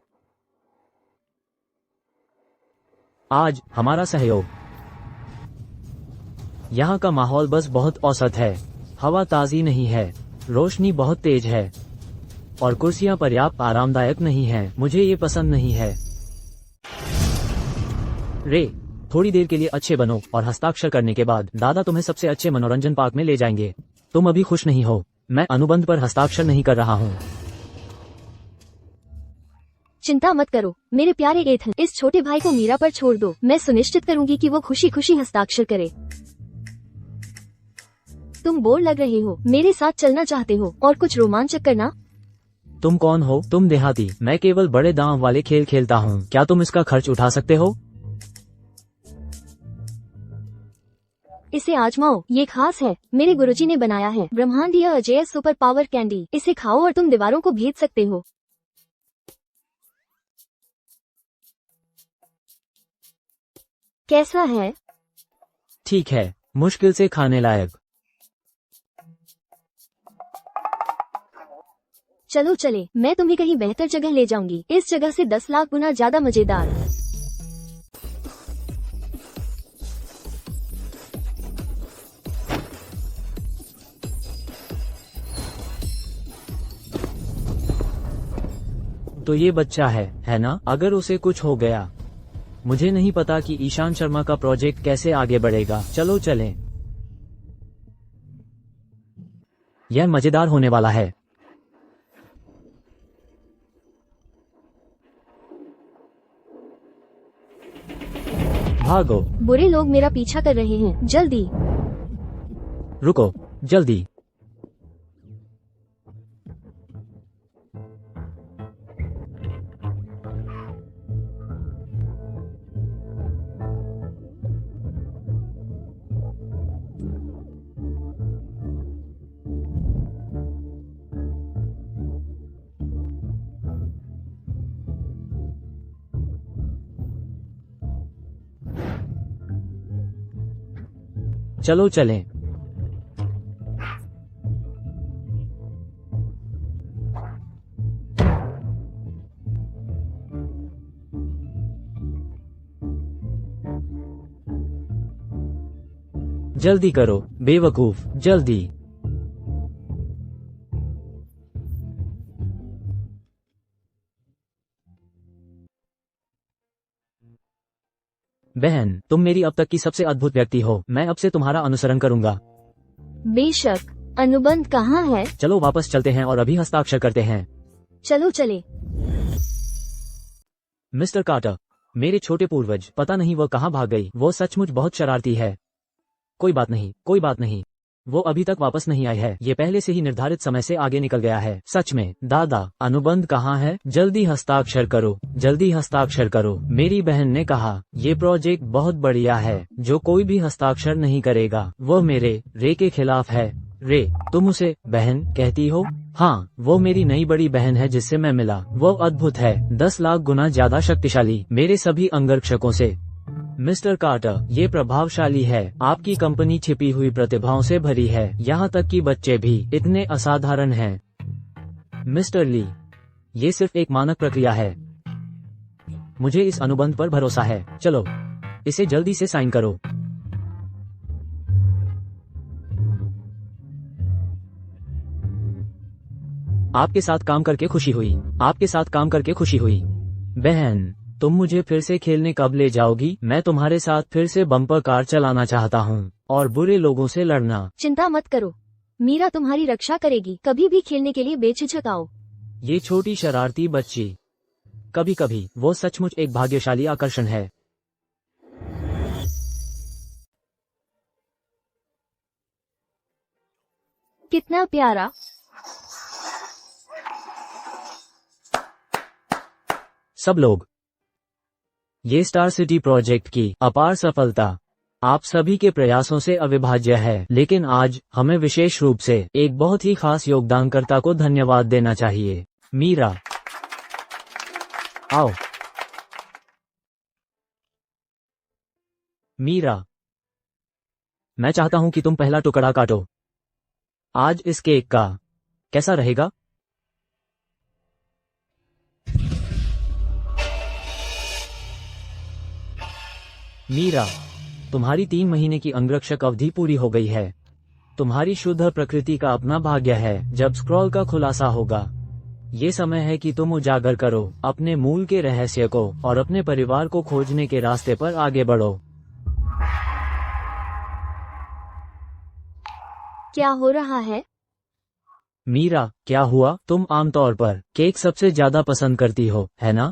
आज हमारा सहयोग। यहाँ का माहौल बस बहुत औसत है। हवा ताजी नहीं है, रोशनी बहुत तेज है और कुर्सियां पर्याप्त आरामदायक नहीं हैं। मुझे ये पसंद नहीं है। रे, थोड़ी देर के लिए अच्छे बनो और हस्ताक्षर करने के बाद दादा तुम्हें सबसे अच्छे मनोरंजन पार्क में ले जाएंगे। तुम अभी खुश नहीं हो। मैं अनुबंध पर हस्ताक्षर नहीं कर रहा हूँ। चिंता मत करो मेरे प्यारे एथन, इस छोटे भाई को मीरा पर छोड़ दो। मैं सुनिश्चित करूंगी कि वो खुशी खुशी हस्ताक्षर करे। तुम बोर लग रहे हो, मेरे साथ चलना चाहते हो और कुछ रोमांचक करना? तुम कौन हो? तुम देहाती। मैं केवल बड़े दांव वाले खेल खेलता हूँ। क्या तुम इसका खर्च उठा सकते हो? इसे आजमाओ, ये खास है, मेरे गुरुजी ने बनाया है। ब्रह्मांडीय अजेय सुपर पावर कैंडी। इसे खाओ और तुम दीवारों को भेद सकते हो। कैसा है? ठीक है, मुश्किल से खाने लायक। चलो चले, मैं तुम्हें कहीं बेहतर जगह ले जाऊंगी, इस जगह से 10 लाख गुना ज्यादा मजेदार। तो ये बच्चा है ना? अगर उसे कुछ हो गया, मुझे नहीं पता कि ईशान शर्मा का प्रोजेक्ट कैसे आगे बढ़ेगा। चलो चलें। यह मजेदार होने वाला है। भागो। बुरे लोग मेरा पीछा कर रहे हैं, जल्दी। रुको, जल्दी। चलो चलें। जल्दी करो, बेवकूफ, जल्दी। बहन, तुम मेरी अब तक की सबसे अद्भुत व्यक्ति हो। मैं अब से तुम्हारा अनुसरण करूंगा। बेशक। अनुबंध कहाँ है? चलो वापस चलते हैं और अभी हस्ताक्षर करते हैं। चलो चले। मिस्टर कार्टर, मेरे छोटे पूर्वज, पता नहीं वह कहाँ भाग गई। वो सचमुच बहुत शरारती है। कोई बात नहीं, कोई बात नहीं। वो अभी तक वापस नहीं आई है। ये पहले से ही निर्धारित समय से आगे निकल गया है। सच में। दादा, अनुबंध कहाँ है? जल्दी हस्ताक्षर करो, जल्दी हस्ताक्षर करो। मेरी बहन ने कहा, ये प्रोजेक्ट बहुत बढ़िया है। जो कोई भी हस्ताक्षर नहीं करेगा, वो मेरे रे के खिलाफ है। रे, तुम उसे बहन कहती हो? हाँ, वो मेरी नई बड़ी बहन है जिससे मैं मिला। वो अद्भुत है, 10 लाख गुना ज्यादा शक्तिशाली मेरे सभी अंगरक्षकों से। मिस्टर कार्टर, ये प्रभावशाली है। आपकी कंपनी छिपी हुई प्रतिभाओं से भरी है। यहाँ तक कि बच्चे भी इतने असाधारण हैं। मिस्टर ली, ये सिर्फ एक मानक प्रक्रिया है। मुझे इस अनुबंध पर भरोसा है। चलो, इसे जल्दी से साइन करो। आपके साथ काम करके खुशी हुई। आपके साथ काम करके खुशी हुई। बहन, तुम मुझे फिर से खेलने कब ले जाओगी? मैं तुम्हारे साथ फिर से बम्पर कार चलाना चाहता हूँ और बुरे लोगों से लड़ना। चिंता मत करो, मीरा तुम्हारी रक्षा करेगी। कभी भी खेलने के लिए बेझिझक आओ। ये छोटी शरारती बच्ची, कभी कभी वो सचमुच एक भाग्यशाली आकर्षण है। कितना प्यारा। सब लोग, ये स्टार सिटी प्रोजेक्ट की अपार सफलता आप सभी के प्रयासों से अविभाज्य है। लेकिन आज हमें विशेष रूप से एक बहुत ही खास योगदानकर्ता को धन्यवाद देना चाहिए। मीरा, आओ। मीरा, मैं चाहता हूं कि तुम पहला टुकड़ा काटो। आज इस केक का कैसा रहेगा? मीरा, तुम्हारी 3 महीने की अंगरक्षक अवधि पूरी हो गई है। तुम्हारी शुद्ध प्रकृति का अपना भाग्य है। जब स्क्रॉल का खुलासा होगा, ये समय है कि तुम उजागर करो अपने मूल के रहस्य को और अपने परिवार को खोजने के रास्ते पर आगे बढ़ो। क्या हो रहा है? मीरा, क्या हुआ? तुम आमतौर पर केक सबसे ज्यादा पसंद करती हो, है ना?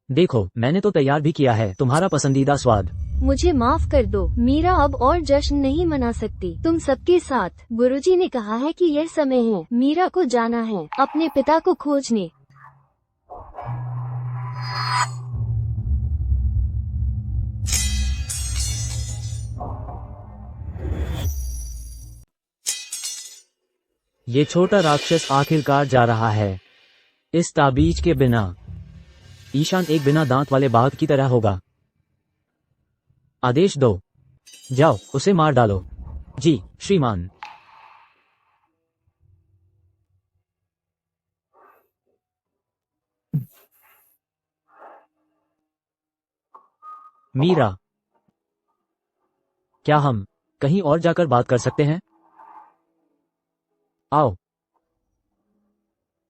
देखो, मैंने तो तैयार भी किया है तुम्हारा पसंदीदा स्वाद। मुझे माफ कर दो, मीरा अब और जश्न नहीं मना सकती तुम सबके साथ। गुरुजी ने कहा है कि यह समय है मीरा को जाना है अपने पिता को खोजने। ये छोटा राक्षस आखिरकार जा रहा है। इस ताबीज के बिना ईशान एक बिना दांत वाले बाघ की तरह होगा। आदेश दो, जाओ उसे मार डालो। जी श्रीमान। मीरा, क्या हम कहीं और जाकर बात कर सकते हैं? आओ,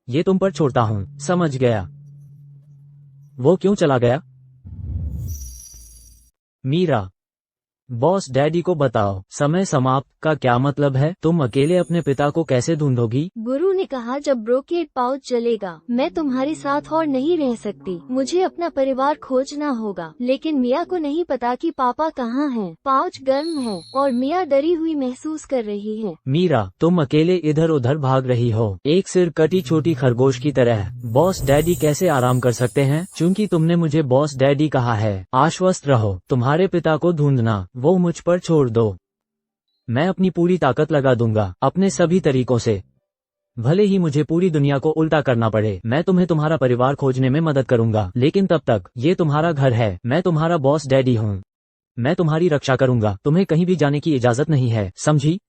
ये तुम पर छोड़ता हूं। समझ गया। वो क्यों चला गया? मीरा, बॉस डैडी को बताओ समय समाप्त का क्या मतलब है? तुम अकेले अपने पिता को कैसे ढूंढोगी? गुरु ने कहा जब ब्रोकेड पाउच चलेगा मैं तुम्हारे साथ और नहीं रह सकती। मुझे अपना परिवार खोजना होगा। लेकिन मिया को नहीं पता कि पापा कहाँ हैं। पाउच गर्म है और मिया डरी हुई महसूस कर रही है। मीरा, तुम अकेले इधर उधर भाग रही हो, एक सिर कटी छोटी खरगोश की तरह। बॉस डैडी कैसे आराम कर सकते हैं? चूंकि तुमने मुझे बॉस डैडी कहा है, आश्वस्त रहो। तुम्हारे पिता को ढूंढना वो मुझ पर छोड़ दो। मैं अपनी पूरी ताकत लगा दूंगा, अपने सभी तरीकों से। भले ही मुझे पूरी दुनिया को उल्टा करना पड़े, मैं तुम्हें तुम्हारा परिवार खोजने में मदद करूंगा। लेकिन तब तक ये तुम्हारा घर है, मैं तुम्हारा बॉस डैडी हूँ। मैं तुम्हारी रक्षा करूंगा। तुम्हें कहीं भी जाने की इजाजत नहीं है, समझी?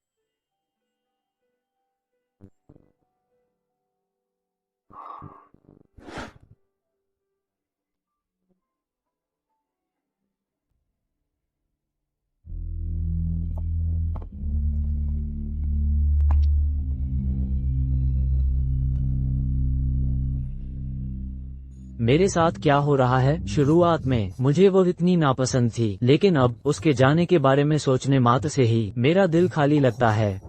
मेरे साथ क्या हो रहा है? शुरुआत में मुझे वो इतनी नापसंद थी, लेकिन अब उसके जाने के बारे में सोचने मात्र से ही मेरा दिल खाली लगता है।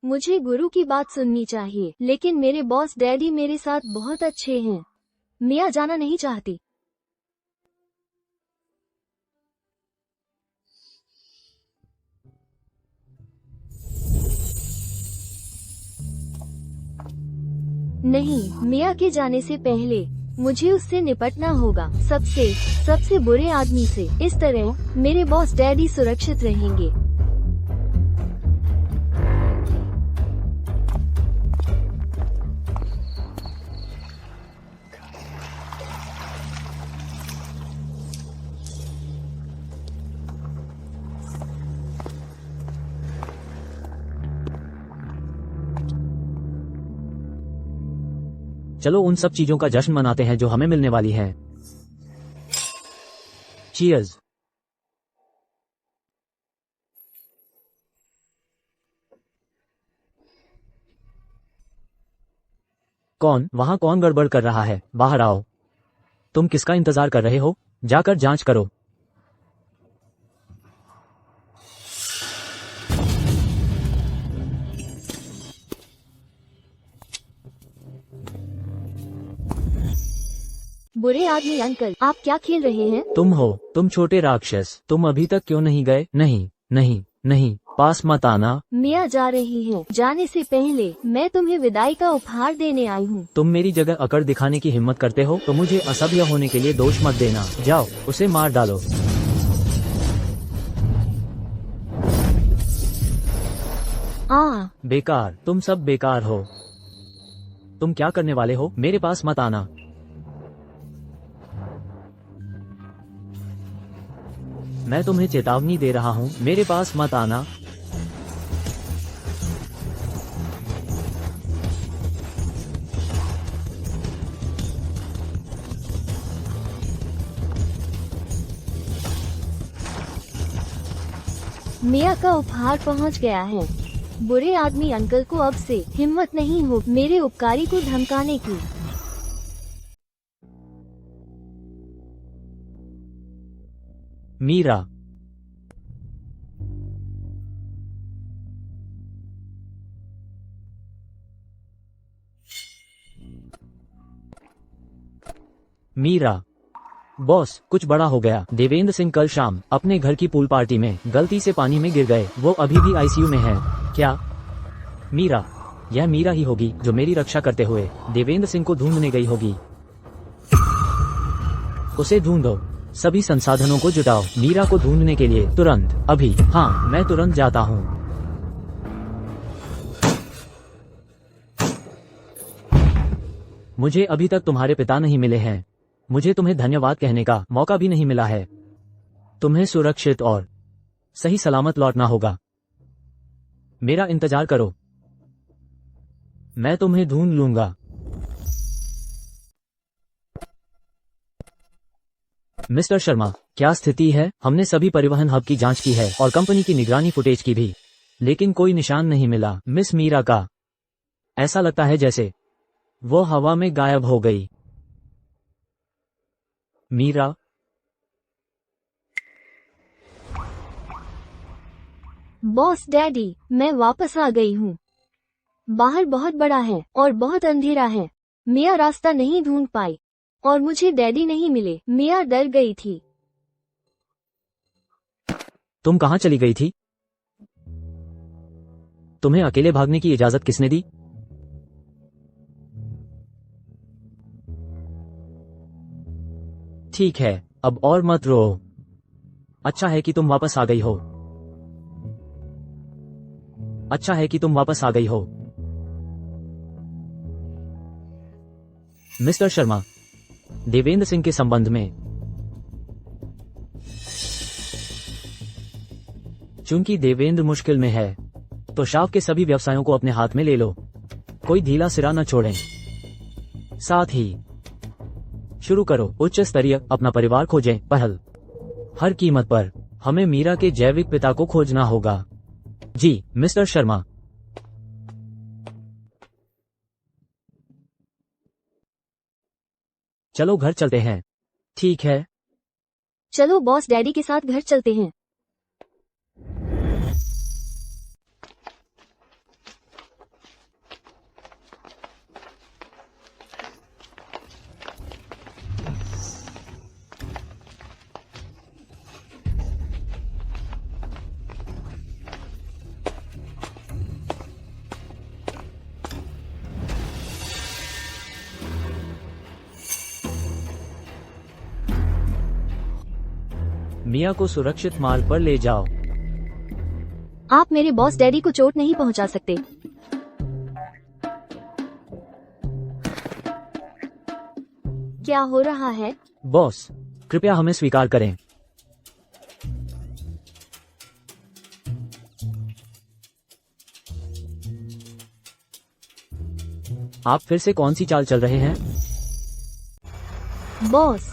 मुझे गुरु की बात सुननी चाहिए, लेकिन मेरे बॉस डैडी मेरे साथ बहुत अच्छे हैं। मिया जाना नहीं चाहती। नहीं, मिया के जाने से पहले मुझे उससे निपटना होगा, सबसे बुरे आदमी से। इस तरह मेरे बॉस डैडी सुरक्षित रहेंगे। चलो उन सब चीजों का जश्न मनाते हैं जो हमें मिलने वाली है। चीयर्स। वहाँ कौन गड़बड़ कर रहा है? बाहर आओ। तुम किसका इंतजार कर रहे हो? जाकर जांच करो। बुरे आदमी अंकल, आप क्या खेल रहे हैं? तुम छोटे राक्षस, तुम अभी तक क्यों नहीं गए? नहीं, पास मत आना। मिया जा रही है। जाने से पहले मैं तुम्हें विदाई का उपहार देने आई हूँ। तुम मेरी जगह अकड़ दिखाने की हिम्मत करते हो तो मुझे असभ्य होने के लिए दोष मत देना। जाओ उसे मार डालो। बेकार, तुम सब बेकार हो। तुम क्या करने वाले हो? मेरे पास मत आना। मैं तुम्हें चेतावनी दे रहा हूँ, मेरे पास मत आना। मिया का उपहार पहुँच गया है। बुरे आदमी अंकल को अब से हिम्मत नहीं हो मेरे उपकारी को धमकाने की। मीरा, बॉस कुछ बड़ा हो गया। देवेंद्र सिंह कल शाम अपने घर की पूल पार्टी में गलती से पानी में गिर गए। वो अभी भी आईसीयू में है। क्या? मीरा, यह मीरा ही होगी जो मेरी रक्षा करते हुए देवेंद्र सिंह को ढूंढने गई होगी। उसे ढूंढो। सभी संसाधनों को जुटाओ, मीरा को ढूंढने के लिए तुरंत, अभी। हाँ, मैं तुरंत जाता हूँ। मुझे अभी तक तुम्हारे पिता नहीं मिले हैं। मुझे तुम्हें धन्यवाद कहने का मौका भी नहीं मिला है। तुम्हें सुरक्षित और सही सलामत लौटना होगा। मेरा इंतजार करो, मैं तुम्हें ढूंढ लूंगा। मिस्टर शर्मा, क्या स्थिति है? हमने सभी परिवहन हब की जांच की है और कंपनी की निगरानी फुटेज की भी, लेकिन कोई निशान नहीं मिला मिस मीरा का। ऐसा लगता है जैसे वो हवा में गायब हो गई। मीरा, बॉस डैडी, मैं वापस आ गई हूँ। बाहर बहुत बड़ा है और बहुत अंधेरा है। मिया रास्ता नहीं ढूंढ पाई और मुझे डैडी नहीं मिले। मिया डर गई थी। तुम कहाँ चली गई थी? तुम्हें अकेले भागने की इजाजत किसने दी? ठीक है, अब और मत रो। अच्छा है कि तुम वापस आ गई हो। अच्छा है कि तुम वापस आ गई हो। मिस्टर शर्मा, देवेंद्र सिंह के संबंध में, चूंकि देवेंद्र मुश्किल में है, तो शाव के सभी व्यवसायों को अपने हाथ में ले लो। कोई ढीला सिरा न छोड़ें। साथ ही शुरू करो उच्च स्तरीय अपना परिवार खोजें पहल। हर कीमत पर हमें मीरा के जैविक पिता को खोजना होगा। जी मिस्टर शर्मा। चलो घर चलते हैं। ठीक है। चलो बॉस डैडी के साथ घर चलते हैं। मिया को सुरक्षित मार्ग पर ले जाओ। आप मेरे बॉस डैडी को चोट नहीं पहुंचा सकते। क्या हो रहा है? बॉस, कृपया हमें स्वीकार करें। आप फिर से कौन सी चाल चल रहे हैं? बॉस,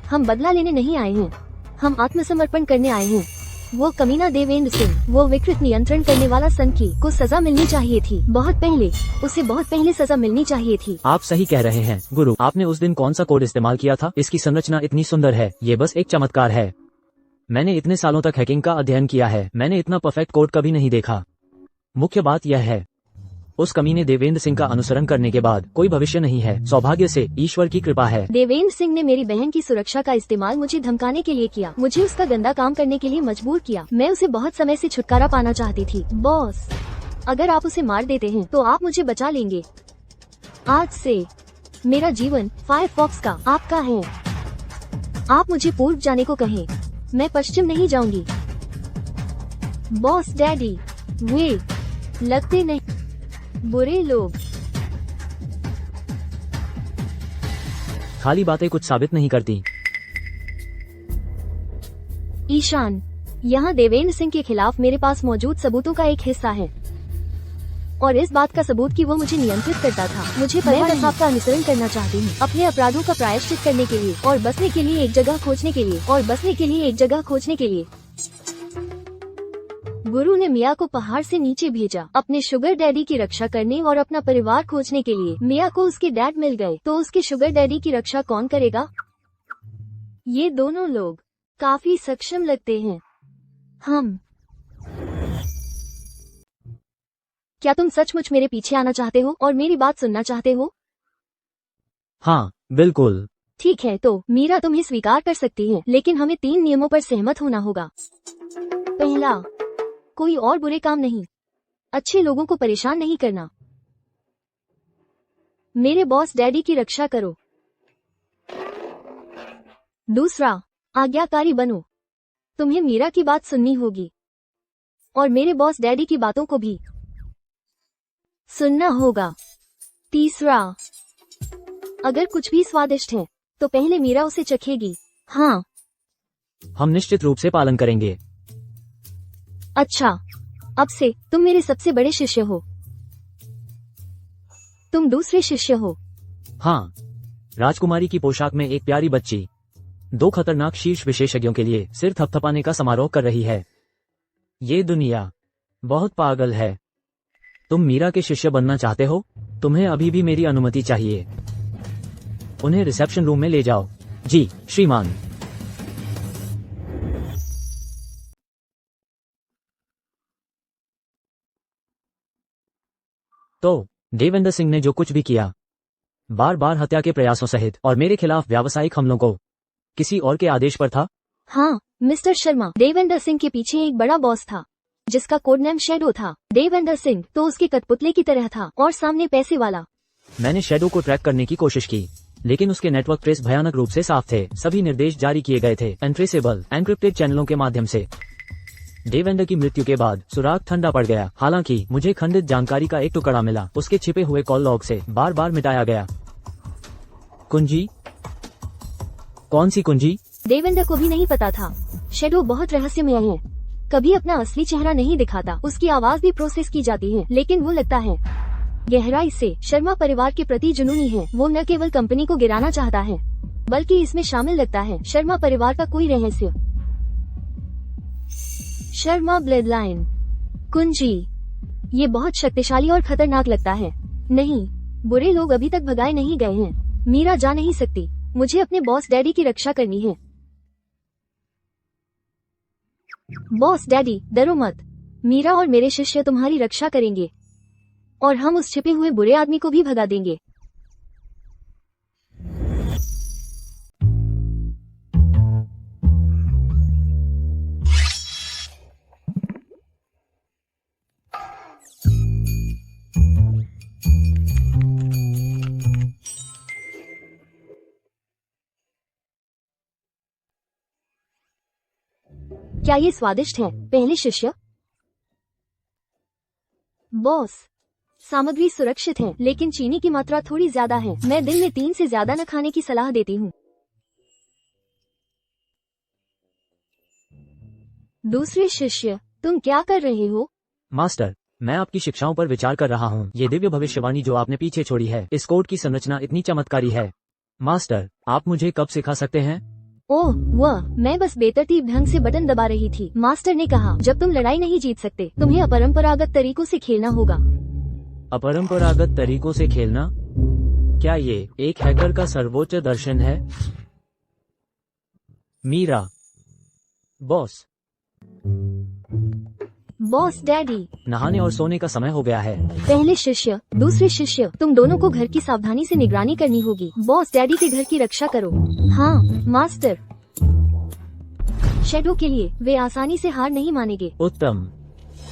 हम बदला लेने नहीं आए हैं, हम आत्मसमर्पण करने आए हैं। वो कमीना देवेंद्र सिंह, वो विकृत नियंत्रण करने वाला संकी को सजा मिलनी चाहिए थी। बहुत पहले, उसे बहुत पहले सजा मिलनी चाहिए थी। आप सही कह रहे हैं गुरु। आपने उस दिन कौन सा कोड इस्तेमाल किया था? इसकी संरचना इतनी सुंदर है, ये बस एक चमत्कार है। मैंने इतने सालों तक हैकिंग का अध्ययन किया है, मैंने इतना परफेक्ट कोड कभी नहीं देखा। मुख्य बात यह है, उस कमीने देवेंद्र सिंह का अनुसरण करने के बाद कोई भविष्य नहीं है। सौभाग्य से ईश्वर की कृपा है। देवेंद्र सिंह ने मेरी बहन की सुरक्षा का इस्तेमाल मुझे धमकाने के लिए किया, मुझे उसका गंदा काम करने के लिए मजबूर किया। मैं उसे बहुत समय से छुटकारा पाना चाहती थी। बॉस, अगर आप उसे मार देते हैं तो आप मुझे बचा लेंगे। आज से मेरा जीवन फायरफॉक्स का आपका है। आप मुझे पूर्व जाने को कहें, मैं पश्चिम नहीं जाऊंगी। बॉस डैडी, वे लगते नहीं बुरे लोग। खाली बातें कुछ साबित नहीं करती। ईशान, यहाँ देवेंद्र सिंह के खिलाफ मेरे पास मौजूद सबूतों का एक हिस्सा है और इस बात का सबूत कि वो मुझे नियंत्रित करता था। मुझे परिवार का अनुसरण करना चाहती हूँ अपने अपराधों का प्रायश्चित करने के लिए और बसने के लिए एक जगह खोजने के लिए और बसने के लिए एक जगह खोजने के लिए। गुरु ने मिया को पहाड़ से नीचे भेजा अपने शुगर डैडी की रक्षा करने और अपना परिवार खोजने के लिए। मिया को उसके डैड मिल गए, तो उसके शुगर डैडी की रक्षा कौन करेगा? ये दोनों लोग काफी सक्षम लगते हैं। क्या तुम सचमुच मेरे पीछे आना चाहते हो और मेरी बात सुनना चाहते हो? हाँ बिल्कुल। ठीक है, तो मीरा तुम्हें स्वीकार कर सकती है, लेकिन हमें 3 नियमों पर सहमत होना होगा। पहला, कोई और बुरे काम नहीं, अच्छे लोगों को परेशान नहीं करना, मेरे बॉस डैडी की रक्षा करो। दूसरा, आज्ञाकारी बनो। तुम्हें मीरा की बात सुननी होगी और मेरे बॉस डैडी की बातों को भी सुनना होगा। तीसरा, अगर कुछ भी स्वादिष्ट है तो पहले मीरा उसे चखेगी। हाँ। हम निश्चित रूप से पालन करेंगे। अच्छा, अब से तुम मेरे सबसे बड़े शिष्य हो। तुम दूसरे शिष्य हो। हाँ, राजकुमारी की पोशाक में एक प्यारी बच्ची 2 खतरनाक शीर्ष विशेषज्ञों के लिए सिर थपथपाने का समारोह कर रही है। ये दुनिया बहुत पागल है। तुम मीरा के शिष्य बनना चाहते हो? तुम्हें अभी भी मेरी अनुमति चाहिए। उन्हें रिसेप्शन रूम में ले जाओ। जी श्रीमान। तो देवेंद्र सिंह ने जो कुछ भी किया, बार बार हत्या के प्रयासों सहित और मेरे खिलाफ व्यावसायिक हमलों को, किसी और के आदेश पर था? हाँ मिस्टर शर्मा, देवेंद्र सिंह के पीछे एक बड़ा बॉस था जिसका कोड नेम शैडो था। देवेंद्र सिंह तो उसके कठपुतले की तरह था और सामने पैसे वाला। मैंने शैडो को ट्रैक करने की कोशिश की, लेकिन उसके नेटवर्क ट्रेस भयानक रूप से साफ थे। सभी निर्देश जारी किए गए थे अनट्रेसेबल एनक्रिप्टेड चैनलों के माध्यम से। देवेंद्र की मृत्यु के बाद सुराग ठंडा पड़ गया। हालांकि मुझे खंडित जानकारी का एक टुकड़ा मिला, उसके छिपे हुए कॉल लॉग से बार बार मिटाया गया। कुंजी? कौन सी कुंजी? देवेंद्र को भी नहीं पता था। शैडो बहुत रहस्यमय है, कभी अपना असली चेहरा नहीं दिखाता। उसकी आवाज भी प्रोसेस की जाती है, लेकिन वो लगता है गहराई से शर्मा परिवार के प्रति जुनूनी है। वो न केवल कंपनी को गिराना चाहता है, बल्कि इसमें शामिल लगता है शर्मा परिवार का कोई रहस्य। शर्मा ब्लड लाइन कुंजी, ये बहुत शक्तिशाली और खतरनाक लगता है। नहीं, बुरे लोग अभी तक भगाए नहीं गए हैं। मीरा जा नहीं सकती। मुझे अपने बॉस डैडी की रक्षा करनी है। बॉस डैडी, डरो मत। मीरा और मेरे शिष्य तुम्हारी रक्षा करेंगे और हम उस छिपे हुए बुरे आदमी को भी भगा देंगे। क्या ये स्वादिष्ट है? पहले शिष्य। बॉस, सामग्री सुरक्षित है, लेकिन चीनी की मात्रा थोड़ी ज्यादा है। मैं दिन में 3 से ज्यादा न खाने की सलाह देती हूँ। दूसरे शिष्य, तुम क्या कर रहे हो? मास्टर, मैं आपकी शिक्षाओं पर विचार कर रहा हूँ। ये दिव्य भविष्यवाणी जो आपने पीछे छोड़ी है, इस कोड की संरचना इतनी चमत्कारी है। मास्टर, आप मुझे कब सिखा सकते हैं? ओह वह, मैं बस बेतरतीब ढंग से बटन दबा रही थी। मास्टर ने कहा, जब तुम लड़ाई नहीं जीत सकते, तुम्हें अपरंपरागत तरीकों से खेलना होगा। अपरंपरागत तरीकों से खेलना? क्या ये एक हैकर का सर्वोच्च दर्शन है? मीरा। बॉस। बॉस डैडी, नहाने और सोने का समय हो गया है। पहले शिष्य, दूसरे शिष्य, तुम दोनों को घर की सावधानी से निगरानी करनी होगी। बॉस डैडी के घर की रक्षा करो। हाँ मास्टर। शैडो के लिए वे आसानी से हार नहीं मानेंगे। उत्तम।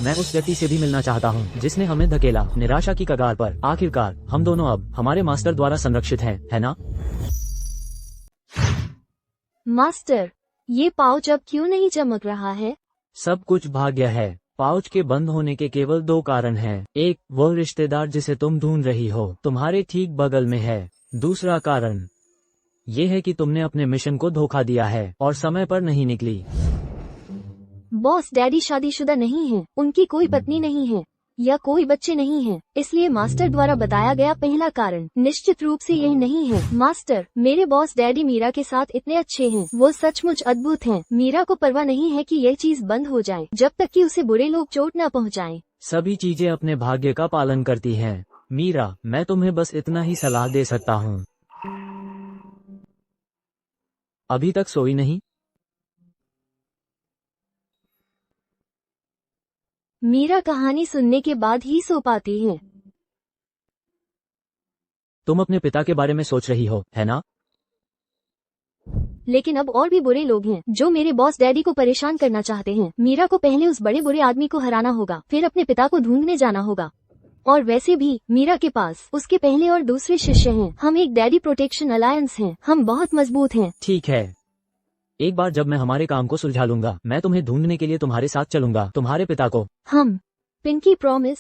मैं उस व्यक्ति से भी मिलना चाहता हूँ जिसने हमें धकेला निराशा की कगार पर। आखिरकार हम दोनों अब हमारे मास्टर द्वारा संरक्षित हैं, है ना? मास्टर, ये पाउच अब क्यों नहीं चमक रहा है? सब कुछ भाग्य है। पाउच के बंद होने के केवल 2 कारण हैं। एक, वो रिश्तेदार जिसे तुम ढूंढ रही हो तुम्हारे ठीक बगल में है। दूसरा कारण ये है कि तुमने अपने मिशन को धोखा दिया है और समय पर नहीं निकली। बॉस डैडी शादीशुदा नहीं है, उनकी कोई पत्नी नहीं है या कोई बच्चे नहीं हैं, इसलिए मास्टर द्वारा बताया गया पहला कारण निश्चित रूप से यही नहीं है। मास्टर, मेरे बॉस डैडी मीरा के साथ इतने अच्छे हैं, वो सचमुच अद्भुत हैं। मीरा को परवाह नहीं है कि यह चीज बंद हो जाए जब तक कि उसे बुरे लोग चोट न पहुंचाएं। सभी चीजें अपने भाग्य का पालन करती हैं। मीरा, मैं तुम्हें बस इतना ही सलाह दे सकता हूँ। अभी तक सोई नहीं? मीरा कहानी सुनने के बाद ही सो पाती है। तुम अपने पिता के बारे में सोच रही हो, है ना? लेकिन अब और भी बुरे लोग हैं जो मेरे बॉस डैडी को परेशान करना चाहते हैं। मीरा को पहले उस बड़े बुरे आदमी को हराना होगा, फिर अपने पिता को ढूंढने जाना होगा। और वैसे भी मीरा के पास उसके पहले और दूसरे शिष्य हैं। हम एक डैडी प्रोटेक्शन अलायंस हैं। हम बहुत मजबूत हैं। ठीक है, एक बार जब मैं हमारे काम को सुलझा लूंगा, मैं तुम्हें ढूंढने के लिए तुम्हारे साथ चलूंगा, तुम्हारे पिता को। हम पिंकी प्रॉमिस,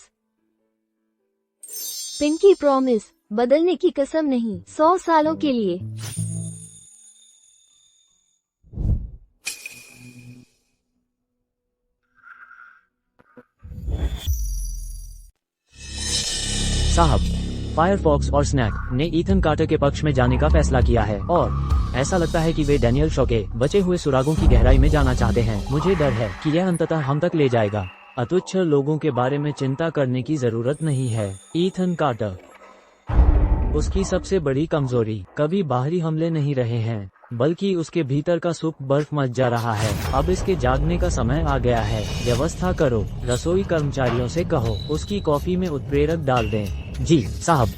पिंकी प्रॉमिस, बदलने की कसम नहीं, 100 सालों के लिए। साहब, फायरफॉक्स और स्नैक ने ईथन कार्टर के पक्ष में जाने का फैसला किया है और ऐसा लगता है कि वे डैनियल शॉ के बचे हुए सुरागों की गहराई में जाना चाहते हैं। मुझे डर है कि यह अंततः हम तक ले जाएगा। अतुच्छ लोगों के बारे में चिंता करने की जरूरत नहीं है। ईथन कार्टर, उसकी सबसे बड़ी कमजोरी कभी बाहरी हमले नहीं रहे हैं, बल्कि उसके भीतर का सूप बर्फ मच जा रहा है। अब इसके जागने का समय आ गया है। व्यवस्था करो, रसोई कर्मचारियों से कहो उसकी कॉफी में उत्प्रेरक डाल दें। जी साहब।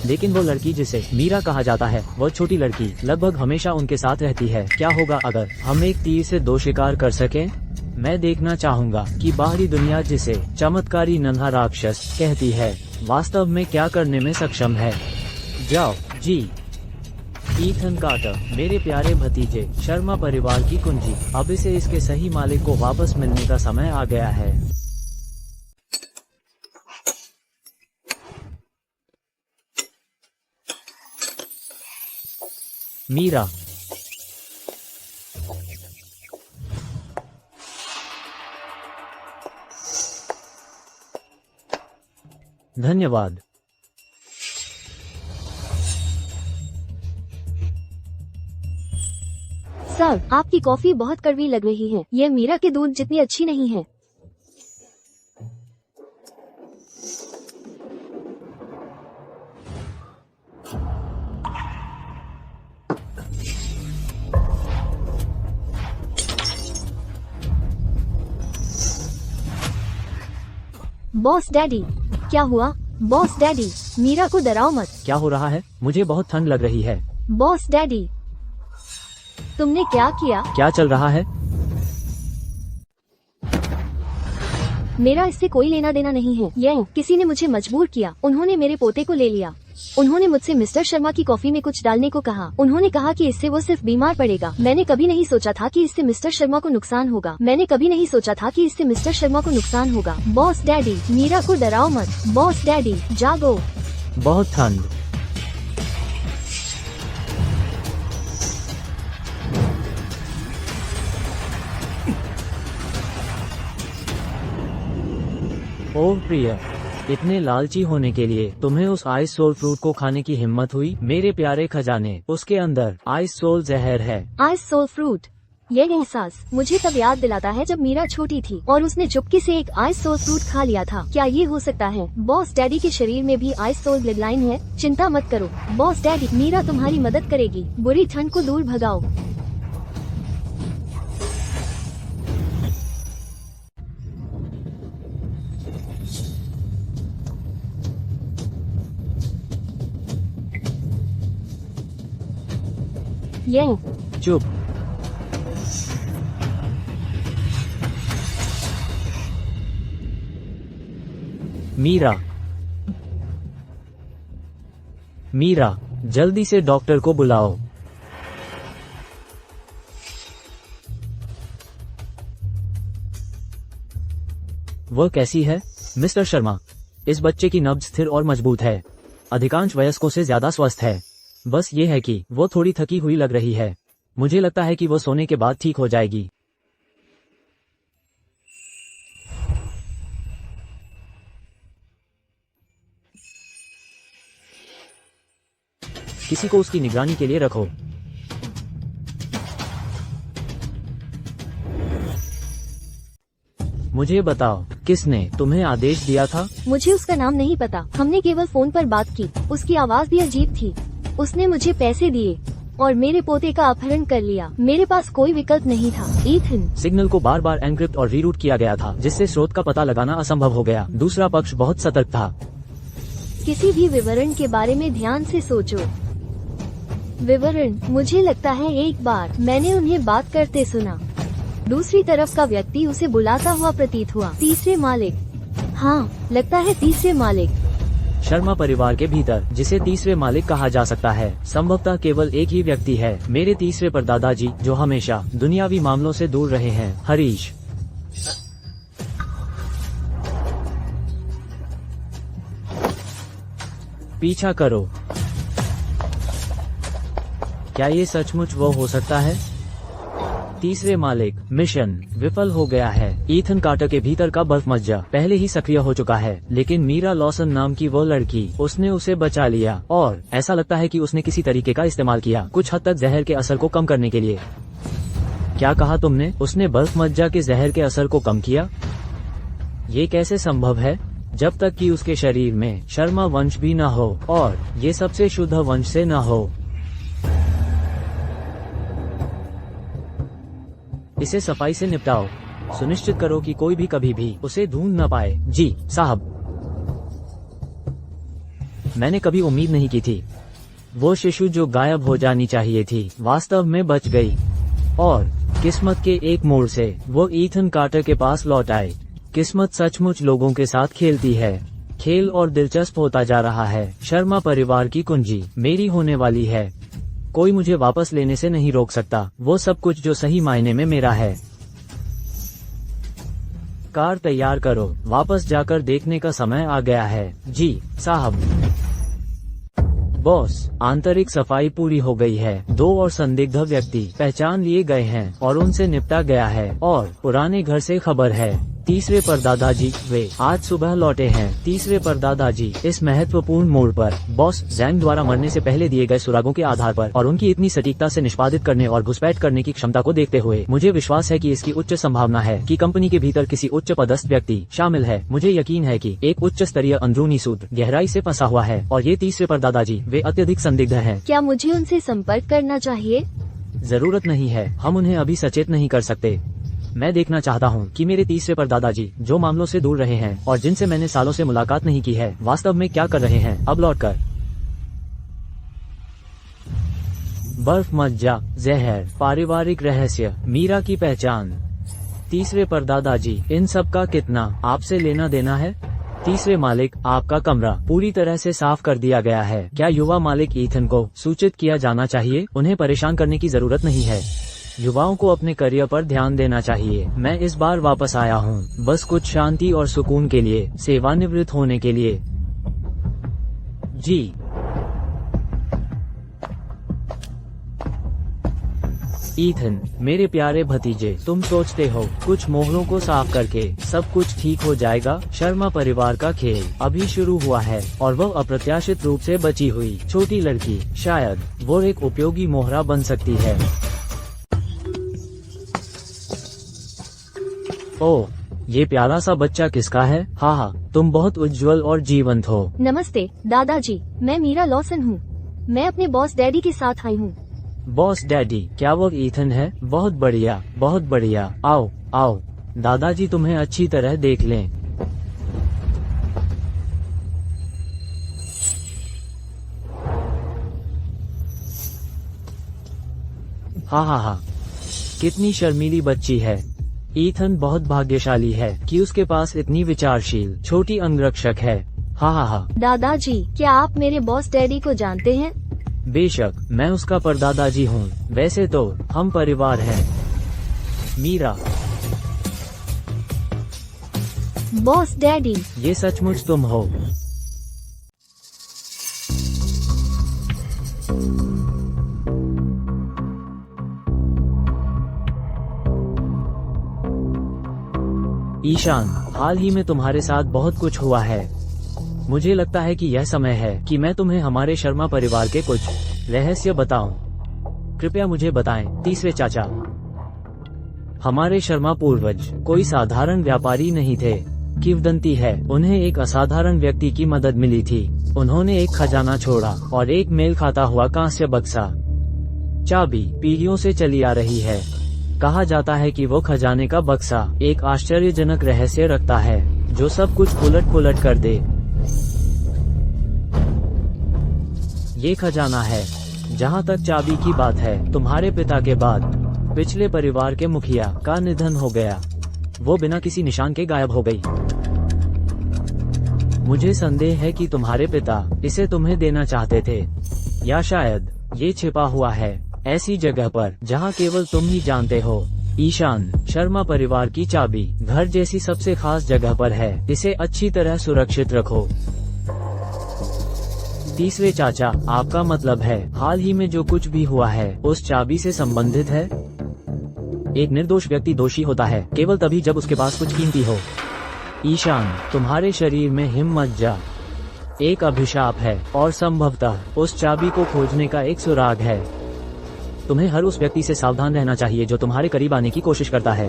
लेकिन वो लड़की जिसे मीरा कहा जाता है, वो छोटी लड़की लगभग हमेशा उनके साथ रहती है। क्या होगा अगर हम एक तीर से 2 शिकार कर सकें? मैं देखना चाहूँगा कि बाहरी दुनिया जिसे चमत्कारी नन्हा राक्षस कहती है, वास्तव में क्या करने में सक्षम है। जाओ जी। ईथन कार्टर, मेरे प्यारे भतीजे, शर्मा परिवार की कुंजी, अब इसे इसके सही मालिक को वापस मिलने का समय आ गया है। मीरा, धन्यवाद। सर, आपकी कॉफी बहुत कड़वी लग रही है। यह मीरा के दूध जितनी अच्छी नहीं है। बॉस डैडी, क्या हुआ? बॉस डैडी, मीरा को डराओ मत। क्या हो रहा है? मुझे बहुत ठंड लग रही है। बॉस डैडी, तुमने क्या किया? क्या चल रहा है? मेरा इससे कोई लेना देना नहीं है। यह किसी ने मुझे मजबूर किया। उन्होंने मेरे पोते को ले लिया। उन्होंने मुझसे मिस्टर शर्मा की कॉफी में कुछ डालने को कहा। उन्होंने कहा कि इससे वो सिर्फ बीमार पड़ेगा। मैंने कभी नहीं सोचा था कि इससे मिस्टर शर्मा को नुकसान होगा। मैंने कभी नहीं सोचा था कि इससे मिस्टर शर्मा को नुकसान होगा। बॉस डैडी, मीरा को डराओ मत। बॉस डैडी, जागो। बहुत ठंड। ओह प्रिया, इतने लालची होने के लिए तुम्हें उस आइस सोल फ्रूट को खाने की हिम्मत हुई? मेरे प्यारे खजाने, उसके अंदर आइस सोल जहर है। आइस सोल फ्रूट, यह एहसास मुझे तब याद दिलाता है जब मीरा छोटी थी और उसने चुपके से एक आइस सोल फ्रूट खा लिया था। क्या ये हो सकता है? बॉस डैडी के शरीर में भी आइस सोल ब्लड लाइन है। चिंता मत करो बॉस डैडी, मीरा तुम्हारी मदद करेगी। बुरी ठंड को दूर भगाओ। यह चुप। मीरा, मीरा, जल्दी से डॉक्टर को बुलाओ। वह कैसी है? मिस्टर शर्मा, इस बच्चे की नब्ज स्थिर और मजबूत है। अधिकांश वयस्कों से ज्यादा स्वस्थ है। बस ये है कि वो थोड़ी थकी हुई लग रही है। मुझे लगता है कि वो सोने के बाद ठीक हो जाएगी। किसी को उसकी निगरानी के लिए रखो। मुझे बताओ, किसने तुम्हें आदेश दिया था? मुझे उसका नाम नहीं पता। हमने केवल फोन पर बात की। उसकी आवाज भी अजीब थी। उसने मुझे पैसे दिए और मेरे पोते का अपहरण कर लिया। मेरे पास कोई विकल्प नहीं था। ईथन, सिग्नल को बार बार एनक्रिप्ट और रीरूट किया गया था, जिससे स्रोत का पता लगाना असंभव हो गया। दूसरा पक्ष बहुत सतर्क था। किसी भी विवरण के बारे में ध्यान से सोचो। विवरण, मुझे लगता है एक बार मैंने उन्हें बात करते सुना। दूसरी तरफ का व्यक्ति उसे बुलाता हुआ प्रतीत हुआ। तीसरे मालिक, हाँ लगता है तीसरे मालिक। शर्मा परिवार के भीतर, जिसे तीसरे मालिक कहा जा सकता है, संभवतः केवल एक ही व्यक्ति है, मेरे तीसरे परदादाजी, जो हमेशा दुनियावी मामलों से दूर रहे हैं। हरीश। पीछा करो। क्या ये सचमुच वो हो सकता है? तीसरे मालिक। मिशन विफल हो गया है। ईथन कार्टर के भीतर का बर्फ मज्जा पहले ही सक्रिय हो चुका है, लेकिन मीरा लॉसन नाम की वो लड़की, उसने उसे बचा लिया और ऐसा लगता है कि उसने किसी तरीके का इस्तेमाल किया, कुछ हद तक जहर के असर को कम करने के लिए। क्या कहा तुमने? उसने बर्फ मज्जा के जहर के असर को कम किया? ये कैसे संभव है? जब तक कि उसके शरीर में शर्मा वंश भी न हो और ये सबसे शुद्ध वंश से न हो। इसे सफाई से निपटाओ। सुनिश्चित करो कि कोई भी कभी भी उसे ढूंढ न पाए। जी साहब। मैंने कभी उम्मीद नहीं की थी। वो शिशु जो गायब हो जानी चाहिए थी, वास्तव में बच गई और किस्मत के एक मोड़ से वो ईथन कार्टर के पास लौट आए। किस्मत सचमुच लोगों के साथ खेलती है। खेल और दिलचस्प होता जा रहा है। शर्मा परिवार की कुंजी मेरी होने वाली है। कोई मुझे वापस लेने से नहीं रोक सकता वो सब कुछ जो सही मायने में मेरा है। कार तैयार करो, वापस जाकर देखने का समय आ गया है। जी साहब। बॉस, आंतरिक सफाई पूरी हो गई है। 2 और संदिग्ध व्यक्ति पहचान लिए गए हैं और उनसे निपटा गया है और पुराने घर से खबर है। तीसरे परदादाजी वे आज सुबह लौटे हैं। तीसरे परदादाजी इस महत्वपूर्ण मोड़ पर बॉस जैंग द्वारा मरने से पहले दिए गए सुरागों के आधार पर और उनकी इतनी सटीकता से निष्पादित करने और घुसपैठ करने की क्षमता को देखते हुए मुझे विश्वास है कि इसकी उच्च संभावना है कि कंपनी के भीतर किसी उच्च पदस्थ व्यक्ति शामिल है। मुझे यकीन है कि एक उच्च स्तरीय अंदरूनी सूत्र गहराई से फंसा हुआ है और ये तीसरे परदादाजी वे अत्यधिक संदिग्ध हैं। क्या मुझे उनसे संपर्क करना चाहिए? जरूरत नहीं है, हम उन्हें अभी सचेत नहीं कर सकते। मैं देखना चाहता हूँ कि मेरे तीसरे परदादाजी, जो मामलों से दूर रहे हैं और जिनसे मैंने सालों से मुलाकात नहीं की है, वास्तव में क्या कर रहे हैं अब लौटकर। बर्फ मज्जा, जहर, पारिवारिक रहस्य, मीरा की पहचान। तीसरे परदादाजी, इन सब का कितना आपसे लेना देना है? तीसरे मालिक, आपका कमरा पूरी तरह से साफ कर दिया गया है। क्या युवा मालिक ईथन को सूचित किया जाना चाहिए? उन्हें परेशान करने की जरूरत नहीं है। युवाओं को अपने करियर पर ध्यान देना चाहिए। मैं इस बार वापस आया हूँ बस कुछ शांति और सुकून के लिए, सेवानिवृत्त होने के लिए। जी। ईथन, मेरे प्यारे भतीजे, तुम सोचते हो कुछ मोहरों को साफ करके सब कुछ ठीक हो जाएगा? शर्मा परिवार का खेल अभी शुरू हुआ है और वह अप्रत्याशित रूप से बची हुई छोटी लड़की, शायद वो एक उपयोगी मोहरा बन सकती है। ओह, ये प्यारा सा बच्चा किसका है? हाँ, तुम बहुत उज्जवल और जीवंत हो। नमस्ते दादाजी, मैं मीरा लॉसन हूँ। मैं अपने बॉस डैडी के साथ आई हूँ। बॉस डैडी, क्या वो ईथन है? बहुत बढ़िया, बहुत बढ़िया। आओ आओ, दादाजी तुम्हें अच्छी तरह देख लें। हाँ, कितनी शर्मीली बच्ची है। ईथन बहुत भाग्यशाली है कि उसके पास इतनी विचारशील छोटी अंगरक्षक है। हाँ। दादाजी, क्या आप मेरे बॉस डैडी को जानते हैं? बेशक, मैं उसका परदादाजी हूँ। वैसे तो हम परिवार हैं। मीरा। बॉस डैडी, ये सचमुच तुम हो? ईशान, हाल ही में तुम्हारे साथ बहुत कुछ हुआ है। मुझे लगता है कि यह समय है कि मैं तुम्हें हमारे शर्मा परिवार के कुछ रहस्य बताऊं। कृपया मुझे बताएं। तीसरे चाचा, हमारे शर्मा पूर्वज कोई साधारण व्यापारी नहीं थे। किंवदंती है उन्हें एक असाधारण व्यक्ति की मदद मिली थी। उन्होंने एक खजाना छोड़ा और एक मेल खाता हुआ कांस्य बक्सा। चाबी पीढ़ियों से चली आ रही है। कहा जाता है कि वो खजाने का बक्सा एक आश्चर्यजनक रहस्य रखता है जो सब कुछ उलट पुलट कर दे। ये खजाना है। जहाँ तक चाबी की बात है, तुम्हारे पिता के बाद पिछले परिवार के मुखिया का निधन हो गया। वो बिना किसी निशान के गायब हो गई। मुझे संदेह है कि तुम्हारे पिता इसे तुम्हें देना चाहते थे, या शायद ये छिपा हुआ है ऐसी जगह पर जहाँ केवल तुम ही जानते हो। ईशान, शर्मा परिवार की चाबी घर जैसी सबसे खास जगह पर है, इसे अच्छी तरह सुरक्षित रखो। तीसरे चाचा, आपका मतलब है हाल ही में जो कुछ भी हुआ है उस चाबी से संबंधित है? एक निर्दोष व्यक्ति दोषी होता है केवल तभी जब उसके पास कुछ कीमती हो। ईशान, तुम्हारे शरीर में हिम्मत एक अभिशाप है और संभवतः उस चाबी को खोजने का एक सुराग है। तुम्हें हर उस व्यक्ति से सावधान रहना चाहिए जो तुम्हारे करीब आने की कोशिश करता है।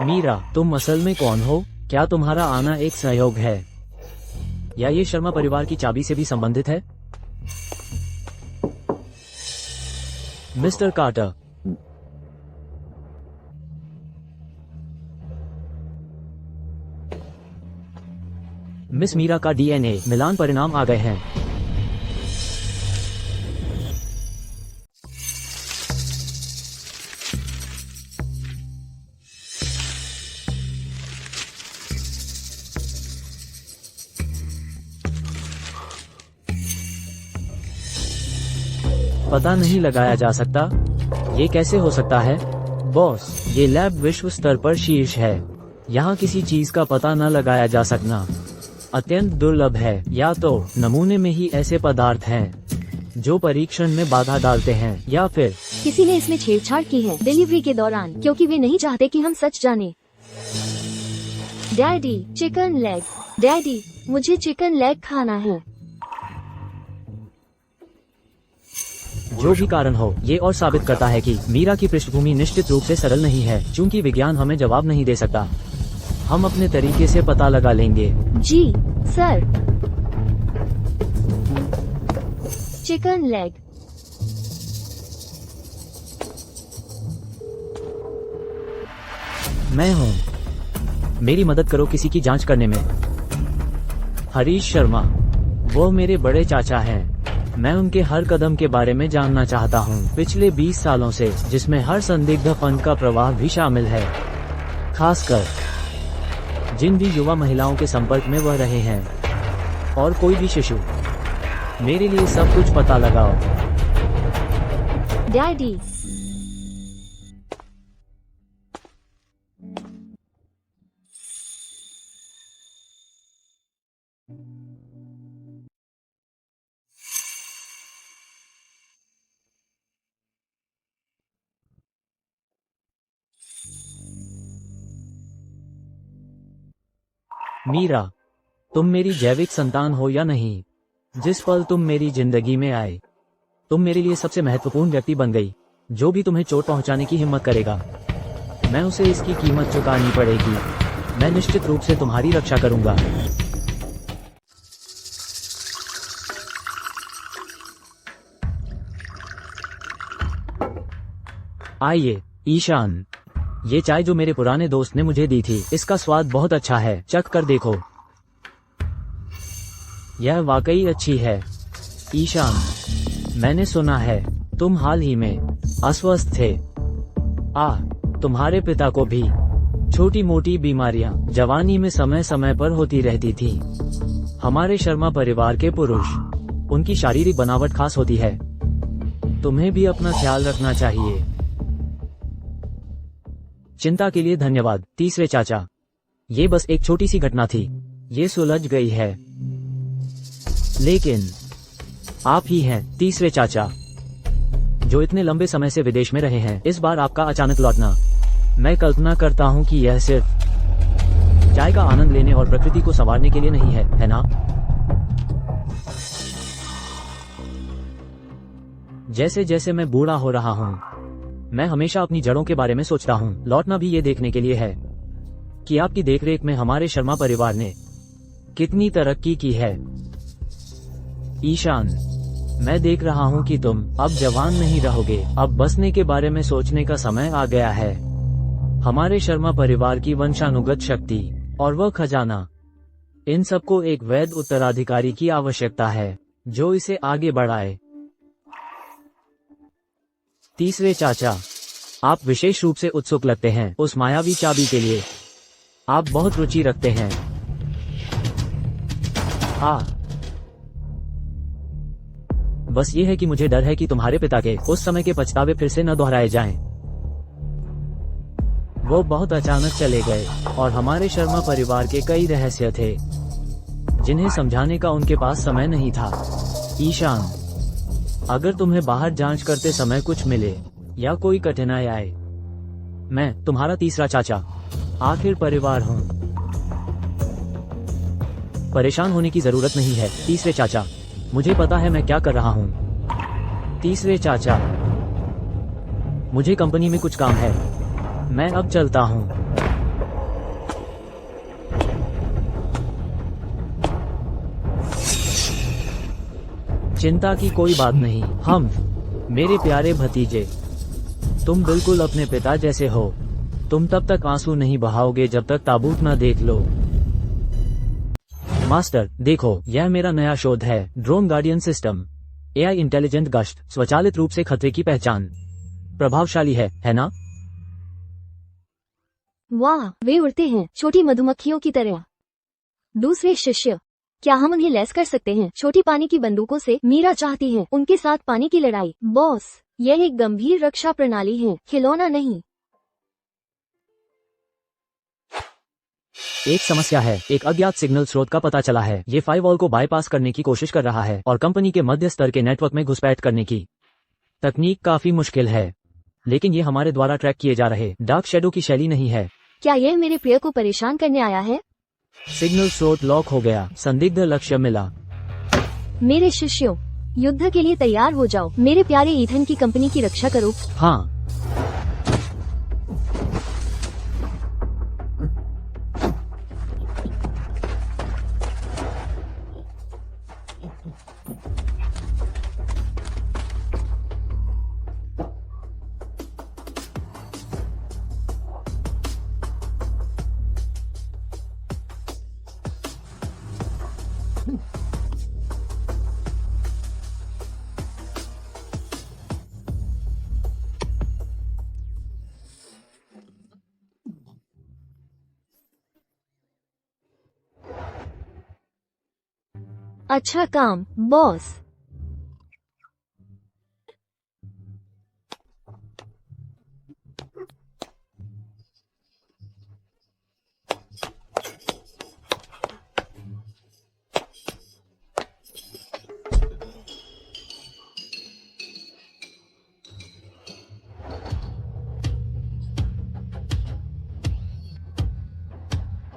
मीरा, तुम असल में कौन हो? क्या तुम्हारा आना एक संयोग है या ये शर्मा परिवार की चाबी से भी संबंधित है? मिस्टर कार्टर, मिस मीरा का डीएनए मिलान परिणाम आ गए हैं। पता नहीं लगाया जा सकता। ये कैसे हो सकता है? बॉस, ये लैब विश्व स्तर पर शीर्ष है। यहाँ किसी चीज का पता न लगाया जा सकना अत्यंत दुर्लभ है। या तो नमूने में ही ऐसे पदार्थ हैं जो परीक्षण में बाधा डालते हैं, या फिर किसी ने इसमें छेड़छाड़ की है डिलीवरी के दौरान, क्योंकि वे नहीं चाहते कि हम सच जाने। Daddy, chicken leg. डैडी, मुझे चिकन लेग खाना है। जो भी कारण हो, ये और साबित करता है कि मीरा की पृष्ठभूमि निश्चित रूप से सरल नहीं है। चूंकि विज्ञान हमें जवाब नहीं दे सकता, हम अपने तरीके से पता लगा लेंगे। जी सर। Chicken leg. मैं हूँ, मेरी मदद करो किसी की जांच करने में। हरीश शर्मा, वो मेरे बड़े चाचा हैं। मैं उनके हर कदम के बारे में जानना चाहता हूँ, पिछले 20 सालों से, जिसमें हर संदिग्ध फंड का प्रवाह भी शामिल है, खासकर जिन भी युवा महिलाओं के संपर्क में वह रहे हैं, और कोई भी शिशु। मेरे लिए सब कुछ पता लगाओ। डैडी, मीरा, तुम मेरी जैविक संतान हो या नहीं, जिस पल तुम मेरी जिंदगी में आए, तुम मेरे लिए सबसे महत्वपूर्ण व्यक्ति बन गई। जो भी तुम्हें चोट पहुंचाने की हिम्मत करेगा, मैं उसे इसकी कीमत चुकानी पड़ेगी। मैं निश्चित रूप से तुम्हारी रक्षा करूंगा। आइए, ईशान, ये चाय जो मेरे पुराने दोस्त ने मुझे दी थी, इसका स्वाद बहुत अच्छा है, चख कर देखो। यह वाकई अच्छी है। ईशान, मैंने सुना है तुम हाल ही में अस्वस्थ थे। तुम्हारे पिता को भी छोटी मोटी बीमारियां जवानी में समय समय पर होती रहती थी। हमारे शर्मा परिवार के पुरुष, उनकी शारीरिक बनावट खास होती है। तुम्हें भी अपना ख्याल रखना चाहिए। चिंता के लिए धन्यवाद तीसरे चाचा। ये बस एक छोटी सी घटना थी, ये सुलझ गई है। लेकिन आप ही हैं तीसरे चाचा, जो इतने लंबे समय से विदेश में रहे हैं। इस बार आपका अचानक लौटना, मैं कल्पना करता हूँ कि यह सिर्फ चाय का आनंद लेने और प्रकृति को संवारने के लिए नहीं है, है ना? जैसे जैसे मैं बूढ़ा हो रहा हूँ, मैं हमेशा अपनी जड़ों के बारे में सोचता हूँ। लौटना भी ये देखने के लिए है कि आपकी देखरेख में हमारे शर्मा परिवार ने कितनी तरक्की की है। ईशान, मैं देख रहा हूँ कि तुम अब जवान नहीं रहोगे। अब बसने के बारे में सोचने का समय आ गया है। हमारे शर्मा परिवार की वंशानुगत शक्ति और वह खजाना, इन सबको एक वैध उत्तराधिकारी की आवश्यकता है जो इसे आगे बढ़ाए। तीसरे चाचा, आप विशेष रूप से उत्सुक लगते हैं उस मायावी चाबी के लिए। आप बहुत रुचि रखते हैं। बस ये है कि मुझे डर है कि तुम्हारे पिता के उस समय के पछतावे फिर से न दोहराए जाएं। वो बहुत अचानक चले गए और हमारे शर्मा परिवार के कई रहस्य थे जिन्हें समझाने का उनके पास समय नहीं था। ईशान, अगर तुम्हें बाहर जांच करते समय कुछ मिले या कोई कठिनाई आए, मैं तुम्हारा तीसरा चाचा आखिर परिवार हूँ। परेशान होने की जरूरत नहीं है तीसरे चाचा, मुझे पता है मैं क्या कर रहा हूँ। तीसरे चाचा, मुझे कंपनी में कुछ काम है, मैं अब चलता हूँ। चिंता की कोई बात नहीं, हम मेरे प्यारे भतीजे, तुम बिल्कुल अपने पिता जैसे हो। तुम तब तक आंसू नहीं बहाओगे जब तक ताबूत न देख लो। मास्टर, देखो, यह मेरा नया शोध है, drone guardian system. AI intelligent गश्त, स्वचालित रूप से खतरे की पहचान। प्रभावशाली है ना? वाह, वे उड़ते हैं छोटी मधुमक्खियों की तरह। दूसरे शिष्य, क्या हम उन्हें लैस कर सकते हैं छोटी पानी की बंदूकों से? मीरा चाहती है उनके साथ पानी की लड़ाई। बॉस, यह एक गंभीर रक्षा प्रणाली है, खिलौना नहीं। एक समस्या है, एक अज्ञात सिग्नल स्रोत का पता चला है। ये फायरवॉल को बाईपास करने की कोशिश कर रहा है और कंपनी के मध्य स्तर के नेटवर्क में घुसपैठ करने की तकनीक काफी मुश्किल है, लेकिन ये हमारे द्वारा ट्रैक किए जा रहे डार्क शैडो की शैली नहीं है। क्या यह मेरे प्रिय को परेशान करने आया है? सिग्नल स्रोत लॉक हो गया, संदिग्ध लक्ष्य मिला। मेरे शिष्यों, युद्ध के लिए तैयार हो जाओ। मेरे प्यारे ईथन की कंपनी की रक्षा करो। हाँ। अच्छा काम, बॉस।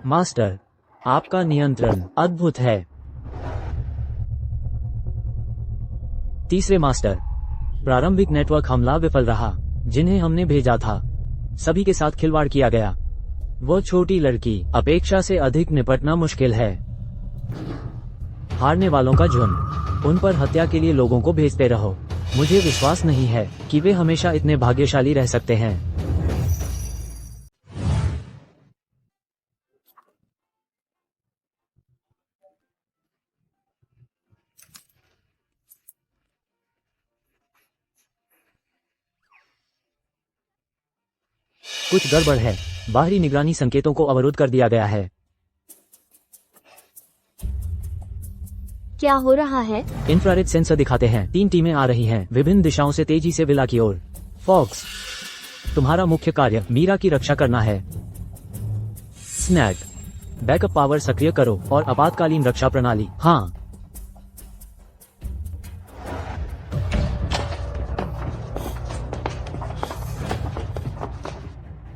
मास्टर, आपका नियंत्रण अद्भुत है। तीसरे मास्टर, प्रारंभिक नेटवर्क हमला विफल रहा जिन्हें हमने भेजा था। सभी के साथ खिलवाड़ किया गया। वो छोटी लड़की, अपेक्षा से अधिक निपटना मुश्किल है। हारने वालों का झुंड, उन पर हत्या के लिए लोगों को भेजते रहो। मुझे विश्वास नहीं है कि वे हमेशा इतने भाग्यशाली रह सकते हैं। कुछ गड़बड़ है, बाहरी निगरानी संकेतों को अवरुद्ध कर दिया गया है। क्या हो रहा है? इंफ्रारेड सेंसर दिखाते हैं 3 टीमें आ रही हैं विभिन्न दिशाओं से तेजी से विला की ओर। फॉक्स, तुम्हारा मुख्य कार्य मीरा की रक्षा करना है। स्नैक, बैकअप पावर सक्रिय करो और आपातकालीन रक्षा प्रणाली। हाँ।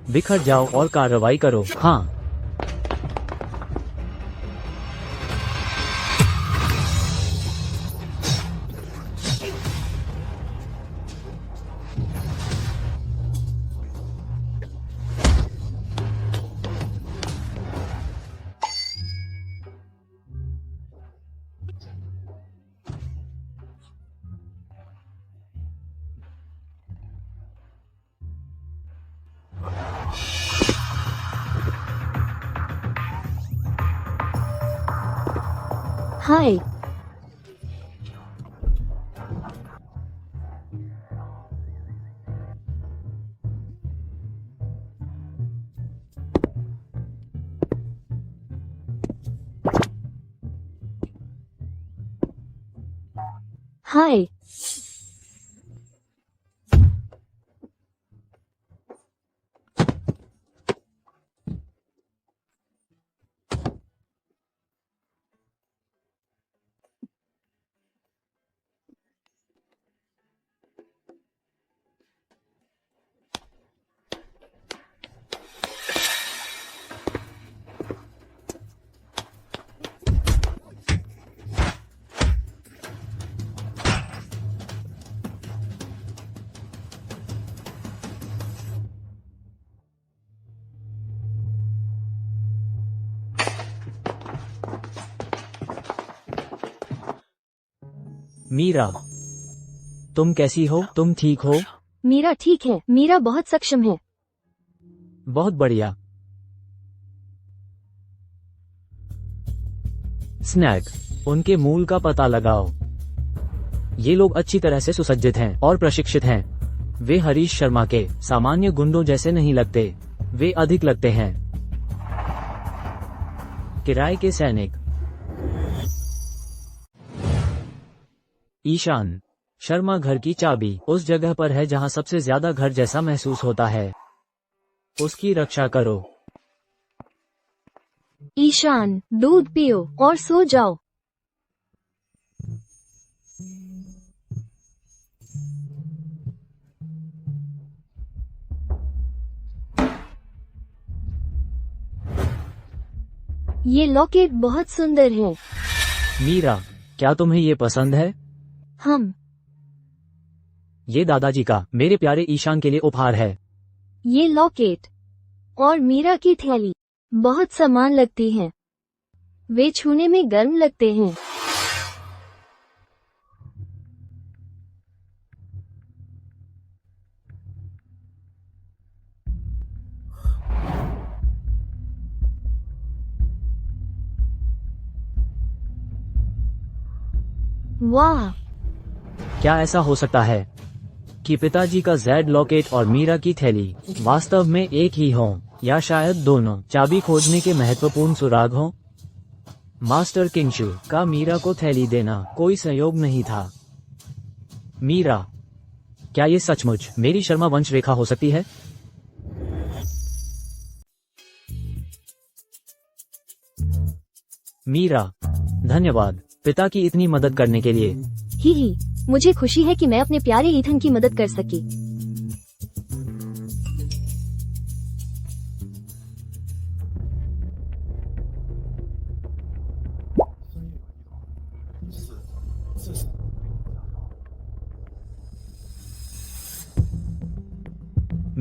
बिखर जाओ और कार्रवाई करो। हाँ। हाय, हाय। मीरा, तुम कैसी हो? तुम ठीक हो? मीरा ठीक है। मीरा बहुत सक्षम है। बहुत बढ़िया। स्नैक, उनके मूल का पता लगाओ। ये लोग अच्छी तरह से सुसज्जित हैं और प्रशिक्षित हैं। वे हरीश शर्मा के सामान्य गुंडों जैसे नहीं लगते। वे अधिक लगते हैं किराए के सैनिक। ईशान शर्मा घर की चाबी उस जगह पर है जहां सबसे ज्यादा घर जैसा महसूस होता है। उसकी रक्षा करो। ईशान, दूध पियो और सो जाओ। ये लॉकेट बहुत सुंदर है। मीरा, क्या तुम्हें ये पसंद है? हम। ये दादाजी का मेरे प्यारे ईशान के लिए उपहार है। ये लॉकेट और मीरा की थैली बहुत समान लगती हैं। वे छूने में गर्म लगते हैं। वाह, क्या ऐसा हो सकता है कि पिताजी का जेड लॉकेट और मीरा की थैली वास्तव में एक ही हों, या शायद दोनों चाबी खोजने के महत्वपूर्ण सुराग हों? मास्टर किंगशु का मीरा को थैली देना कोई संयोग नहीं था। मीरा, क्या ये सचमुच मेरी शर्मा वंश रेखा हो सकती है? मीरा, धन्यवाद पिता की इतनी मदद करने के लिए। ही, मुझे खुशी है कि मैं अपने प्यारे ईथन की मदद कर सकी।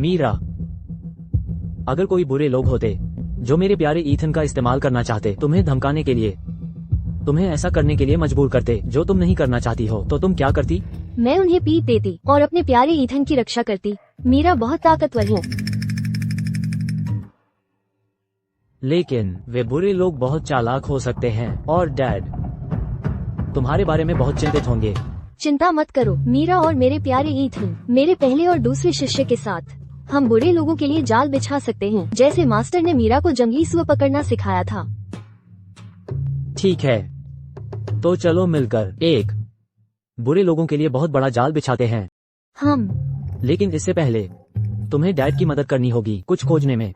मीरा, अगर कोई बुरे लोग होते जो मेरे प्यारे ईथन का इस्तेमाल करना चाहते, तुम्हें धमकाने के लिए, तुम्हें ऐसा करने के लिए मजबूर करते जो तुम नहीं करना चाहती हो, तो तुम क्या करती? मैं उन्हें पीट देती और अपने प्यारे ईथन की रक्षा करती। मीरा बहुत ताकतवर है। लेकिन वे बुरे लोग बहुत चालाक हो सकते हैं और डैड तुम्हारे बारे में बहुत चिंतित होंगे। चिंता मत करो मीरा और मेरे प्यारे ईथन, मेरे पहले और दूसरे शिष्य के साथ हम बुरे लोगों के लिए जाल बिछा सकते हैं, जैसे मास्टर ने मीरा को जंगली सुअर पकड़ना सिखाया था। ठीक है, तो चलो मिलकर एक बुरे लोगों के लिए बहुत बड़ा जाल बिछाते हैं। हम। लेकिन इससे पहले तुम्हें डैड की मदद करनी होगी कुछ खोजने में।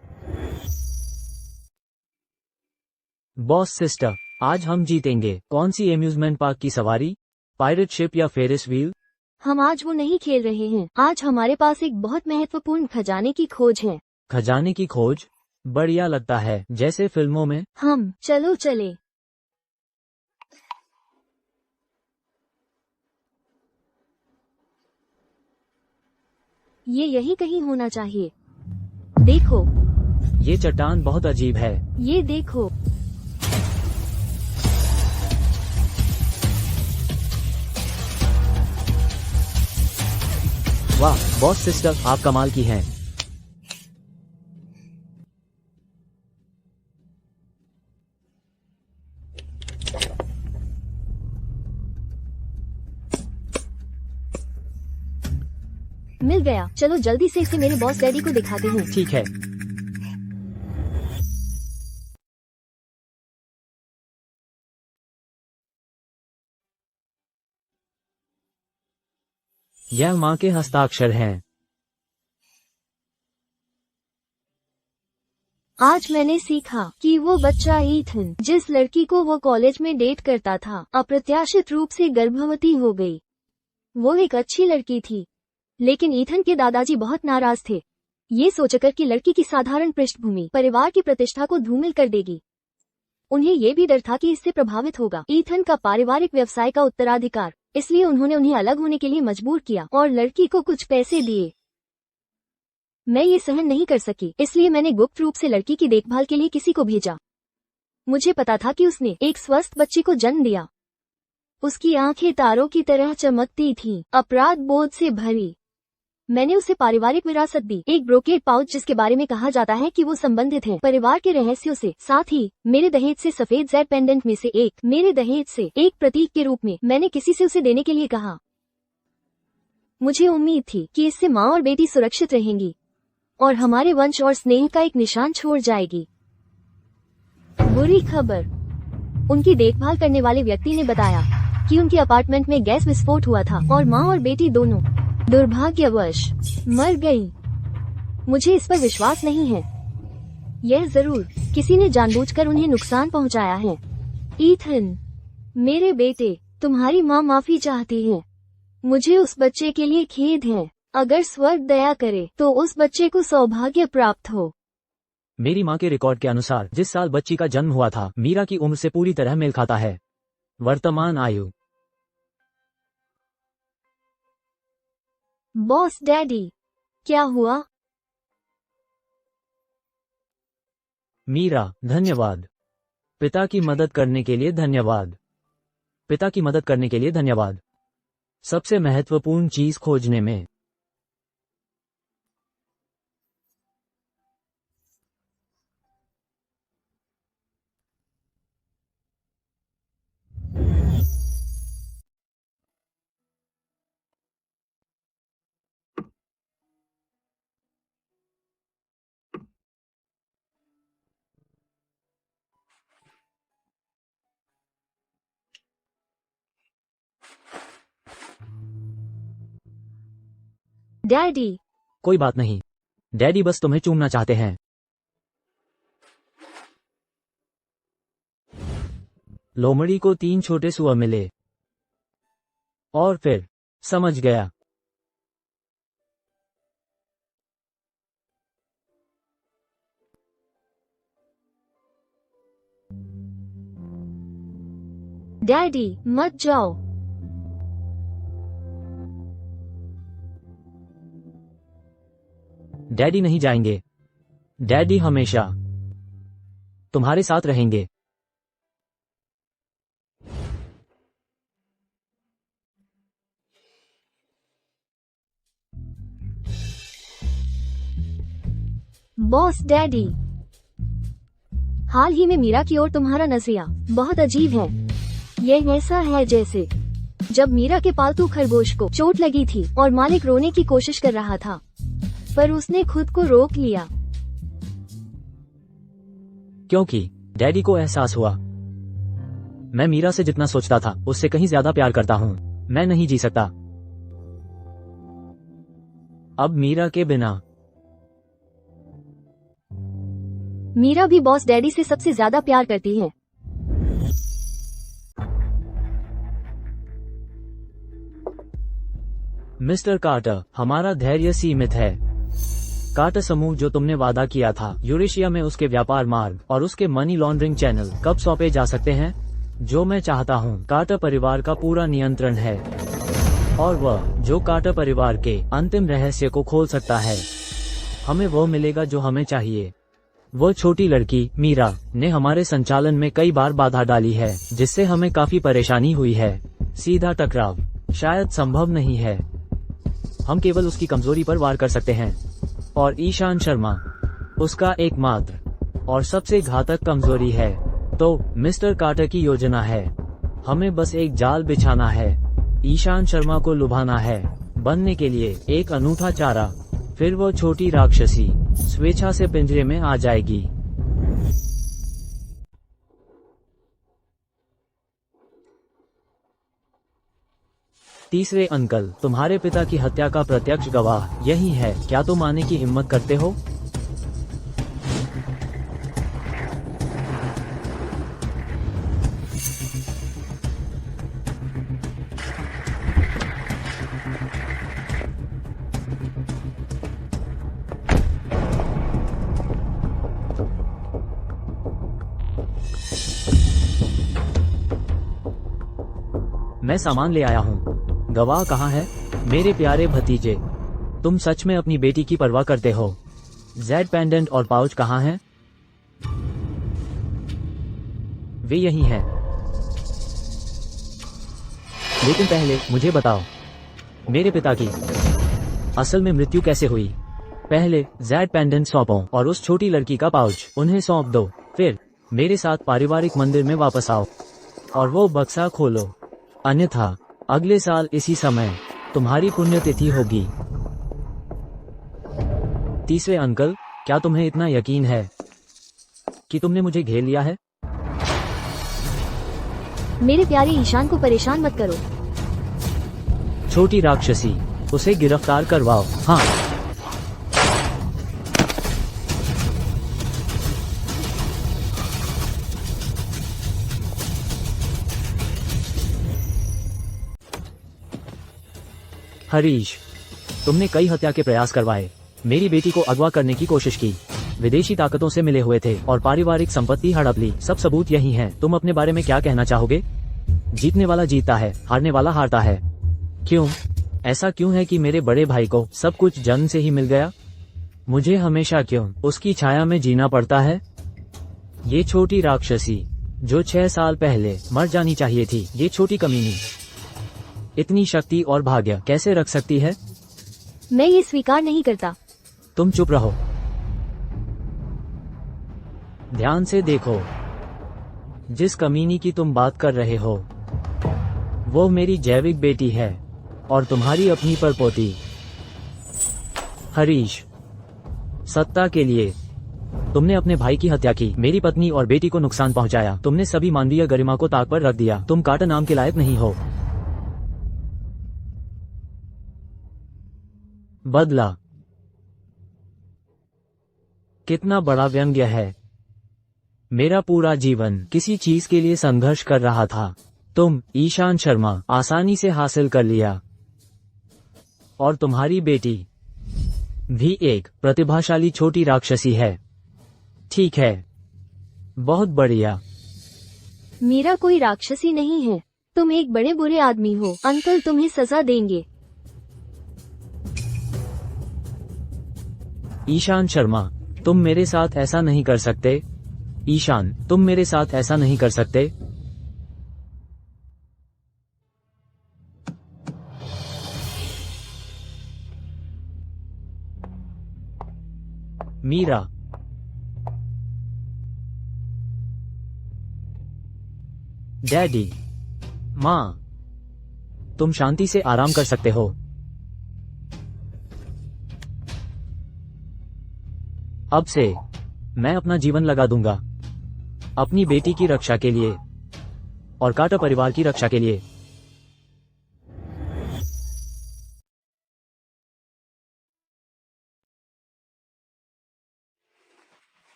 बॉस सिस्टर, आज हम जीतेंगे। कौन सी एम्यूजमेंट पार्क की सवारी, पायरेट शिप या फेरिस व्हील? हम आज वो नहीं खेल रहे हैं। आज हमारे पास एक बहुत महत्वपूर्ण खजाने की खोज है। खजाने की खोज? बढ़िया लगता है, जैसे फिल्मों में। हम। चलो चले। ये यही कहीं होना चाहिए। देखो, ये चट्टान बहुत अजीब है। ये देखो। वाह बॉस सिस्टर, आप कमाल की हैं। मिल गया। चलो जल्दी से इसे मेरे बॉस डैडी को दिखाते हैं। ठीक है। यह माँ के हस्ताक्षर हैं। आज मैंने सीखा कि वो बच्चा ईथन, जिस लड़की को वो कॉलेज में डेट करता था, अप्रत्याशित रूप से गर्भवती हो गई। वो एक अच्छी लड़की थी, लेकिन ईथन के दादाजी बहुत नाराज थे, ये सोचकर कि लड़की की साधारण पृष्ठभूमि परिवार की प्रतिष्ठा को धूमिल कर देगी। उन्हें ये भी डर था कि इससे प्रभावित होगा ईथन का पारिवारिक व्यवसाय का उत्तराधिकार, इसलिए उन्होंने उन्हें अलग होने के लिए मजबूर किया और लड़की को कुछ पैसे दिए। मैं ये सहन नहीं कर सकी, इसलिए मैंने गुप्त रूप से लड़की की देखभाल के लिए किसी को भेजा। मुझे पता था कि उसने एक स्वस्थ बच्ची को जन्म दिया। उसकी आंखें तारों की तरह चमकती थीं, अपराध बोध से भरी। मैंने उसे पारिवारिक विरासत दी, एक ब्रोकेड पाउच जिसके बारे में कहा जाता है कि वो संबंधित है परिवार के रहस्यों से, साथ ही मेरे दहेज से सफेद जेड पेंडेंट में से एक, मेरे दहेज से एक प्रतीक के रूप में मैंने किसी से उसे देने के लिए कहा। मुझे उम्मीद थी कि इससे माँ और बेटी सुरक्षित रहेंगी और हमारे वंश और स्नेह का एक निशान छोड़ जाएगी। बुरी खबर, उनकी देखभाल करने वाले व्यक्ति ने बताया कि उनके अपार्टमेंट में गैस विस्फोट हुआ था और माँ और बेटी दोनों दुर्भाग्यवश मर गई। मुझे इस पर विश्वास नहीं है। यह जरूर किसी ने जानबूझकर उन्हें नुकसान पहुंचाया है। ईथन, मेरे बेटे, तुम्हारी माँ माफी चाहती है। मुझे उस बच्चे के लिए खेद है। अगर स्वर्ग दया करे तो उस बच्चे को सौभाग्य प्राप्त हो। मेरी माँ के रिकॉर्ड के अनुसार जिस साल बच्ची का जन्म हुआ था, मीरा की उम्र से पूरी तरह मेल खाता है। वर्तमान आयु। बॉस डैडी, क्या हुआ? मीरा, धन्यवाद। पिता की मदद करने के लिए धन्यवाद। पिता की मदद करने के लिए धन्यवाद। सबसे महत्वपूर्ण चीज खोजने में। डैडी, कोई बात नहीं, डैडी बस तुम्हें चूमना चाहते हैं। लोमड़ी को 3 छोटे सुअर मिले और फिर समझ गया। डैडी मत जाओ। डैडी नहीं जाएंगे। डैडी हमेशा तुम्हारे साथ रहेंगे। बॉस डैडी, हाल ही में मीरा की ओर तुम्हारा नजरिया बहुत अजीब है। यह ऐसा है जैसे जब मीरा के पालतू खरगोश को चोट लगी थी और मालिक रोने की कोशिश कर रहा था, पर उसने खुद को रोक लिया। क्योंकि डैडी को एहसास हुआ, मैं मीरा से जितना सोचता था उससे कहीं ज्यादा प्यार करता हूँ। मैं नहीं जी सकता अब मीरा के बिना। मीरा भी बॉस डैडी से सबसे ज्यादा प्यार करती है। मिस्टर कार्टर, हमारा धैर्य सीमित है। कार्टर समूह जो तुमने वादा किया था, यूरेशिया में उसके व्यापार मार्ग और उसके मनी लॉन्ड्रिंग चैनल कब सौंपे जा सकते हैं? जो मैं चाहता हूँ, कार्टर परिवार का पूरा नियंत्रण है और वह जो कार्टर परिवार के अंतिम रहस्य को खोल सकता है। हमें वो मिलेगा जो हमें चाहिए। वो छोटी लड़की मीरा ने हमारे संचालन में कई बार बाधा डाली है, जिससे हमें काफी परेशानी हुई है। सीधा टकराव शायद संभव नहीं है। हम केवल उसकी कमजोरी पर वार कर सकते हैं और ईशान शर्मा उसका एकमात्र और सबसे घातक कमजोरी है। तो मिस्टर कार्टर की योजना है, हमें बस एक जाल बिछाना है, ईशान शर्मा को लुभाना है, बनने के लिए एक अनूठा चारा। फिर वो छोटी राक्षसी स्वेच्छा से पिंजरे में आ जाएगी। तीसरे अंकल, तुम्हारे पिता की हत्या का प्रत्यक्ष गवाह यही है, क्या तुम आने की हिम्मत करते हो? मैं सामान ले आया हूँ। गवाह कहाँ है? मेरे प्यारे भतीजे, तुम सच में अपनी बेटी की परवाह करते हो? जेड पेंडेंट और पाउच कहाँ हैं? वे यही हैं। लेकिन पहले मुझे बताओ, मेरे पिता की असल में मृत्यु कैसे हुई? पहले जेड पेंडेंट सौंपो और उस छोटी लड़की का पाउच उन्हें सौंप दो। फिर मेरे साथ पारिवारिक मंदिर में वापस आओ और वो बक्सा खोलो, अन्यथा अगले साल इसी समय तुम्हारी पुण्यतिथि होगी। तीसरे अंकल, क्या तुम्हें इतना यकीन है कि तुमने मुझे घेर लिया है? मेरे प्यारे ईशान को परेशान मत करो। छोटी राक्षसी, उसे गिरफ्तार करवाओ। हाँ। हरीश, तुमने कई हत्या के प्रयास करवाए, मेरी बेटी को अगवा करने की कोशिश की, विदेशी ताकतों से मिले हुए थे और पारिवारिक संपत्ति हड़प ली। सब सबूत यही हैं। तुम अपने बारे में क्या कहना चाहोगे? जीतने वाला जीतता है, हारने वाला हारता है। क्यों? ऐसा क्यों है कि मेरे बड़े भाई को सब कुछ जन्म से ही मिल गया? मुझे हमेशा क्यों उसकी छाया में जीना पड़ता है? ये छोटी राक्षसी जो 6 साल पहले मर जानी चाहिए थी, ये छोटी कमीनी इतनी शक्ति और भाग्य कैसे रख सकती है? मैं ये स्वीकार नहीं करता। तुम चुप रहो। ध्यान से देखो, जिस कमीनी की तुम बात कर रहे हो वो मेरी जैविक बेटी है और तुम्हारी अपनी परपोती। हरीश, सत्ता के लिए तुमने अपने भाई की हत्या की, मेरी पत्नी और बेटी को नुकसान पहुंचाया, तुमने सभी मानवीय गरिमा को ताक पर रख दिया। तुम काटा नाम के लायक नहीं हो। बदला कितना बड़ा व्यंग्य है। मेरा पूरा जीवन किसी चीज के लिए संघर्ष कर रहा था, तुम ईशान शर्मा आसानी से हासिल कर लिया। और तुम्हारी बेटी भी एक प्रतिभाशाली छोटी राक्षसी है। ठीक है, बहुत बढ़िया। मीरा कोई राक्षसी नहीं है। तुम एक बड़े बुरे आदमी हो। अंकल तुम्हें सजा देंगे। ईशान शर्मा, तुम मेरे साथ ऐसा नहीं कर सकते। ईशान, तुम मेरे साथ ऐसा नहीं कर सकते। मीरा, डैडी, माँ, तुम शांति से आराम कर सकते हो। अब से मैं अपना जीवन लगा दूंगा अपनी बेटी की रक्षा के लिए और काटा परिवार की रक्षा के लिए।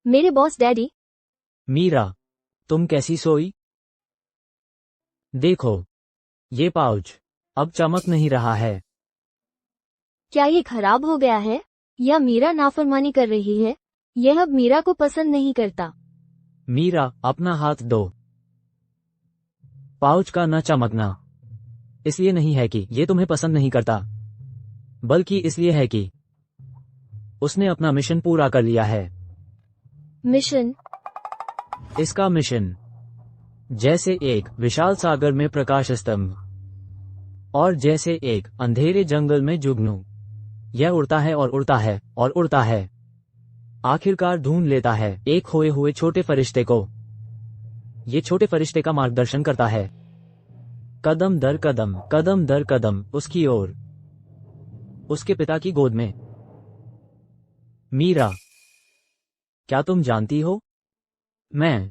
मेरे बॉस डैडी। मीरा, तुम कैसी सोई? देखो, ये पाउच अब चमक नहीं रहा है। क्या ये खराब हो गया है या मीरा नाफरमानी कर रही है? यह अब मीरा को पसंद नहीं करता। मीरा, अपना हाथ दो। पाउच का न चमकना इसलिए नहीं है कि ये तुम्हें पसंद नहीं करता, बल्कि इसलिए है कि उसने अपना मिशन पूरा कर लिया है। मिशन? इसका मिशन जैसे एक विशाल सागर में प्रकाश स्तंभ और जैसे एक अंधेरे जंगल में जुगनू, यह उड़ता है और उड़ता है और उड़ता है, आखिरकार ढूंढ लेता है एक खोए हुए छोटे फरिश्ते को। ये छोटे फरिश्ते का मार्गदर्शन करता है कदम दर कदम, कदम दर कदम उसकी ओर, उसके पिता की गोद में। मीरा, क्या तुम जानती हो, मैं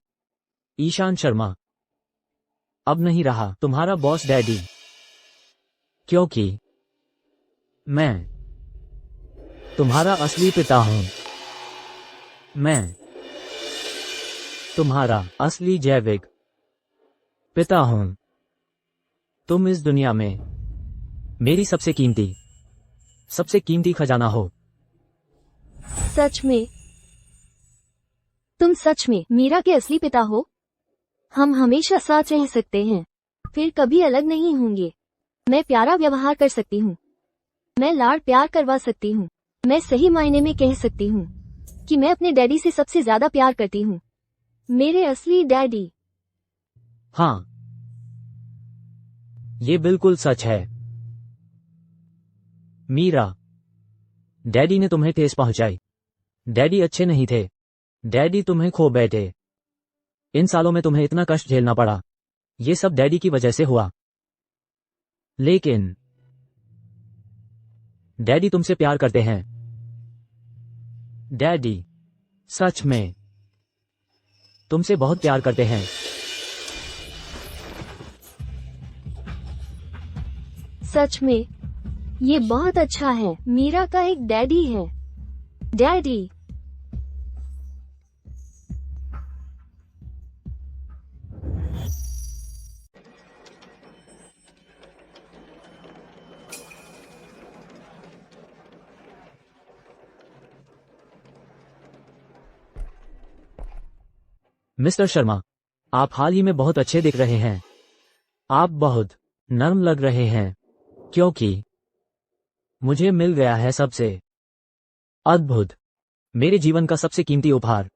ईशान शर्मा अब नहीं रहा तुम्हारा बॉस डैडी, क्योंकि मैं तुम्हारा असली पिता हूँ। मैं तुम्हारा असली जैविक पिता हूँ। तुम इस दुनिया में मेरी सबसे कीमती खजाना हो। सच में? तुम सच में मीरा के असली पिता हो? हम हमेशा साथ रह सकते हैं, फिर कभी अलग नहीं होंगे। मैं प्यारा व्यवहार कर सकती हूँ, मैं लाड़ प्यार करवा सकती हूँ, मैं सही मायने में कह सकती हूँ कि मैं अपने डैडी से सबसे ज्यादा प्यार करती हूँ। मेरे असली डैडी। हाँ, ये बिल्कुल सच है मीरा। डैडी ने तुम्हें ठेस पहुंचाई। डैडी अच्छे नहीं थे। डैडी तुम्हें खो बैठे। इन सालों में तुम्हें इतना कष्ट झेलना पड़ा। ये सब डैडी की वजह से हुआ। लेकिन डैडी तुमसे प्यार करते हैं। डैडी सच में तुमसे बहुत प्यार करते हैं। सच में? ये बहुत अच्छा है। मीरा का एक डैडी है। डैडी। मिस्टर शर्मा, आप हाल ही में बहुत अच्छे दिख रहे हैं। आप बहुत नर्म लग रहे हैं, क्योंकि मुझे मिल गया है सबसे अद्भुत, मेरे जीवन का सबसे कीमती उपहार।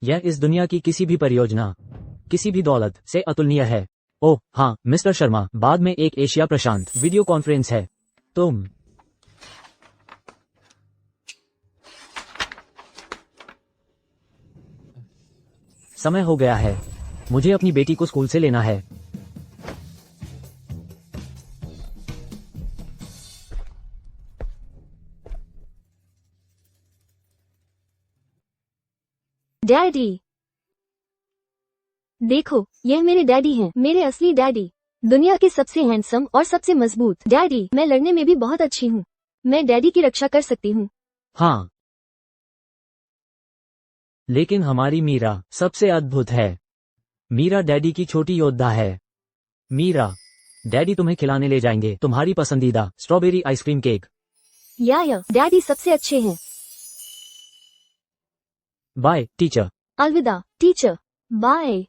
यह इस दुनिया की किसी भी परियोजना, किसी भी दौलत से अतुलनीय है। ओह हाँ मिस्टर शर्मा, बाद में एक एशिया प्रशांत वीडियो कॉन्फ्रेंस है। तुम समय हो गया है, मुझे अपनी बेटी को स्कूल से लेना है। डैडी। देखो, यह मेरे डैडी हैं, मेरे असली डैडी। दुनिया के सबसे हैंडसम और सबसे मजबूत डैडी। मैं लड़ने में भी बहुत अच्छी हूँ। मैं डैडी की रक्षा कर सकती हूँ। हाँ, लेकिन हमारी मीरा सबसे अद्भुत है। मीरा डैडी की छोटी योद्धा है। मीरा, डैडी तुम्हें खिलाने ले जाएंगे तुम्हारी पसंदीदा स्ट्रॉबेरी आइसक्रीम केक। या डैडी सबसे अच्छे हैं। Bye teacher. अलविदा टीचर। बाय।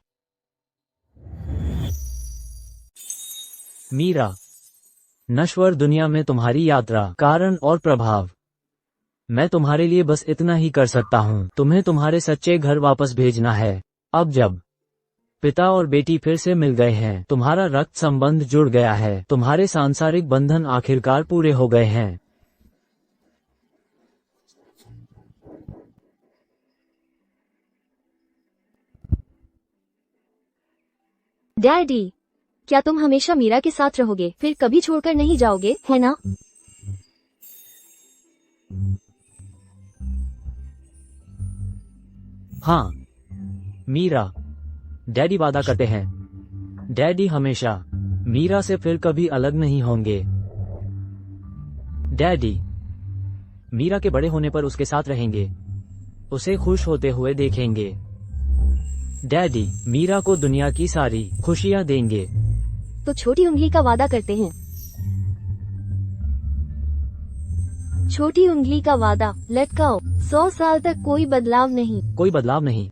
मीरा, नश्वर दुनिया में तुम्हारी यात्रा, कारण और प्रभाव। मैं तुम्हारे लिए बस इतना ही कर सकता हूँ। तुम्हें तुम्हारे सच्चे घर वापस भेजना है। अब जब पिता और बेटी फिर से मिल गए हैं, तुम्हारा रक्त संबंध जुड़ गया है, तुम्हारे सांसारिक बंधन आखिरकार पूरे हो गए हैं। डैडी, क्या तुम हमेशा मीरा के साथ रहोगे, फिर कभी छोड़कर नहीं जाओगे, है ना? हाँ मीरा, डैडी वादा करते हैं। डैडी हमेशा मीरा से फिर कभी अलग नहीं होंगे। डैडी मीरा के बड़े होने पर उसके साथ रहेंगे, उसे खुश होते हुए देखेंगे। डैडी मीरा को दुनिया की सारी खुशियां देंगे। तो छोटी उंगली का वादा करते हैं। छोटी उंगली का वादा लटकाओ। 100 साल तक कोई बदलाव नहीं। कोई बदलाव नहीं।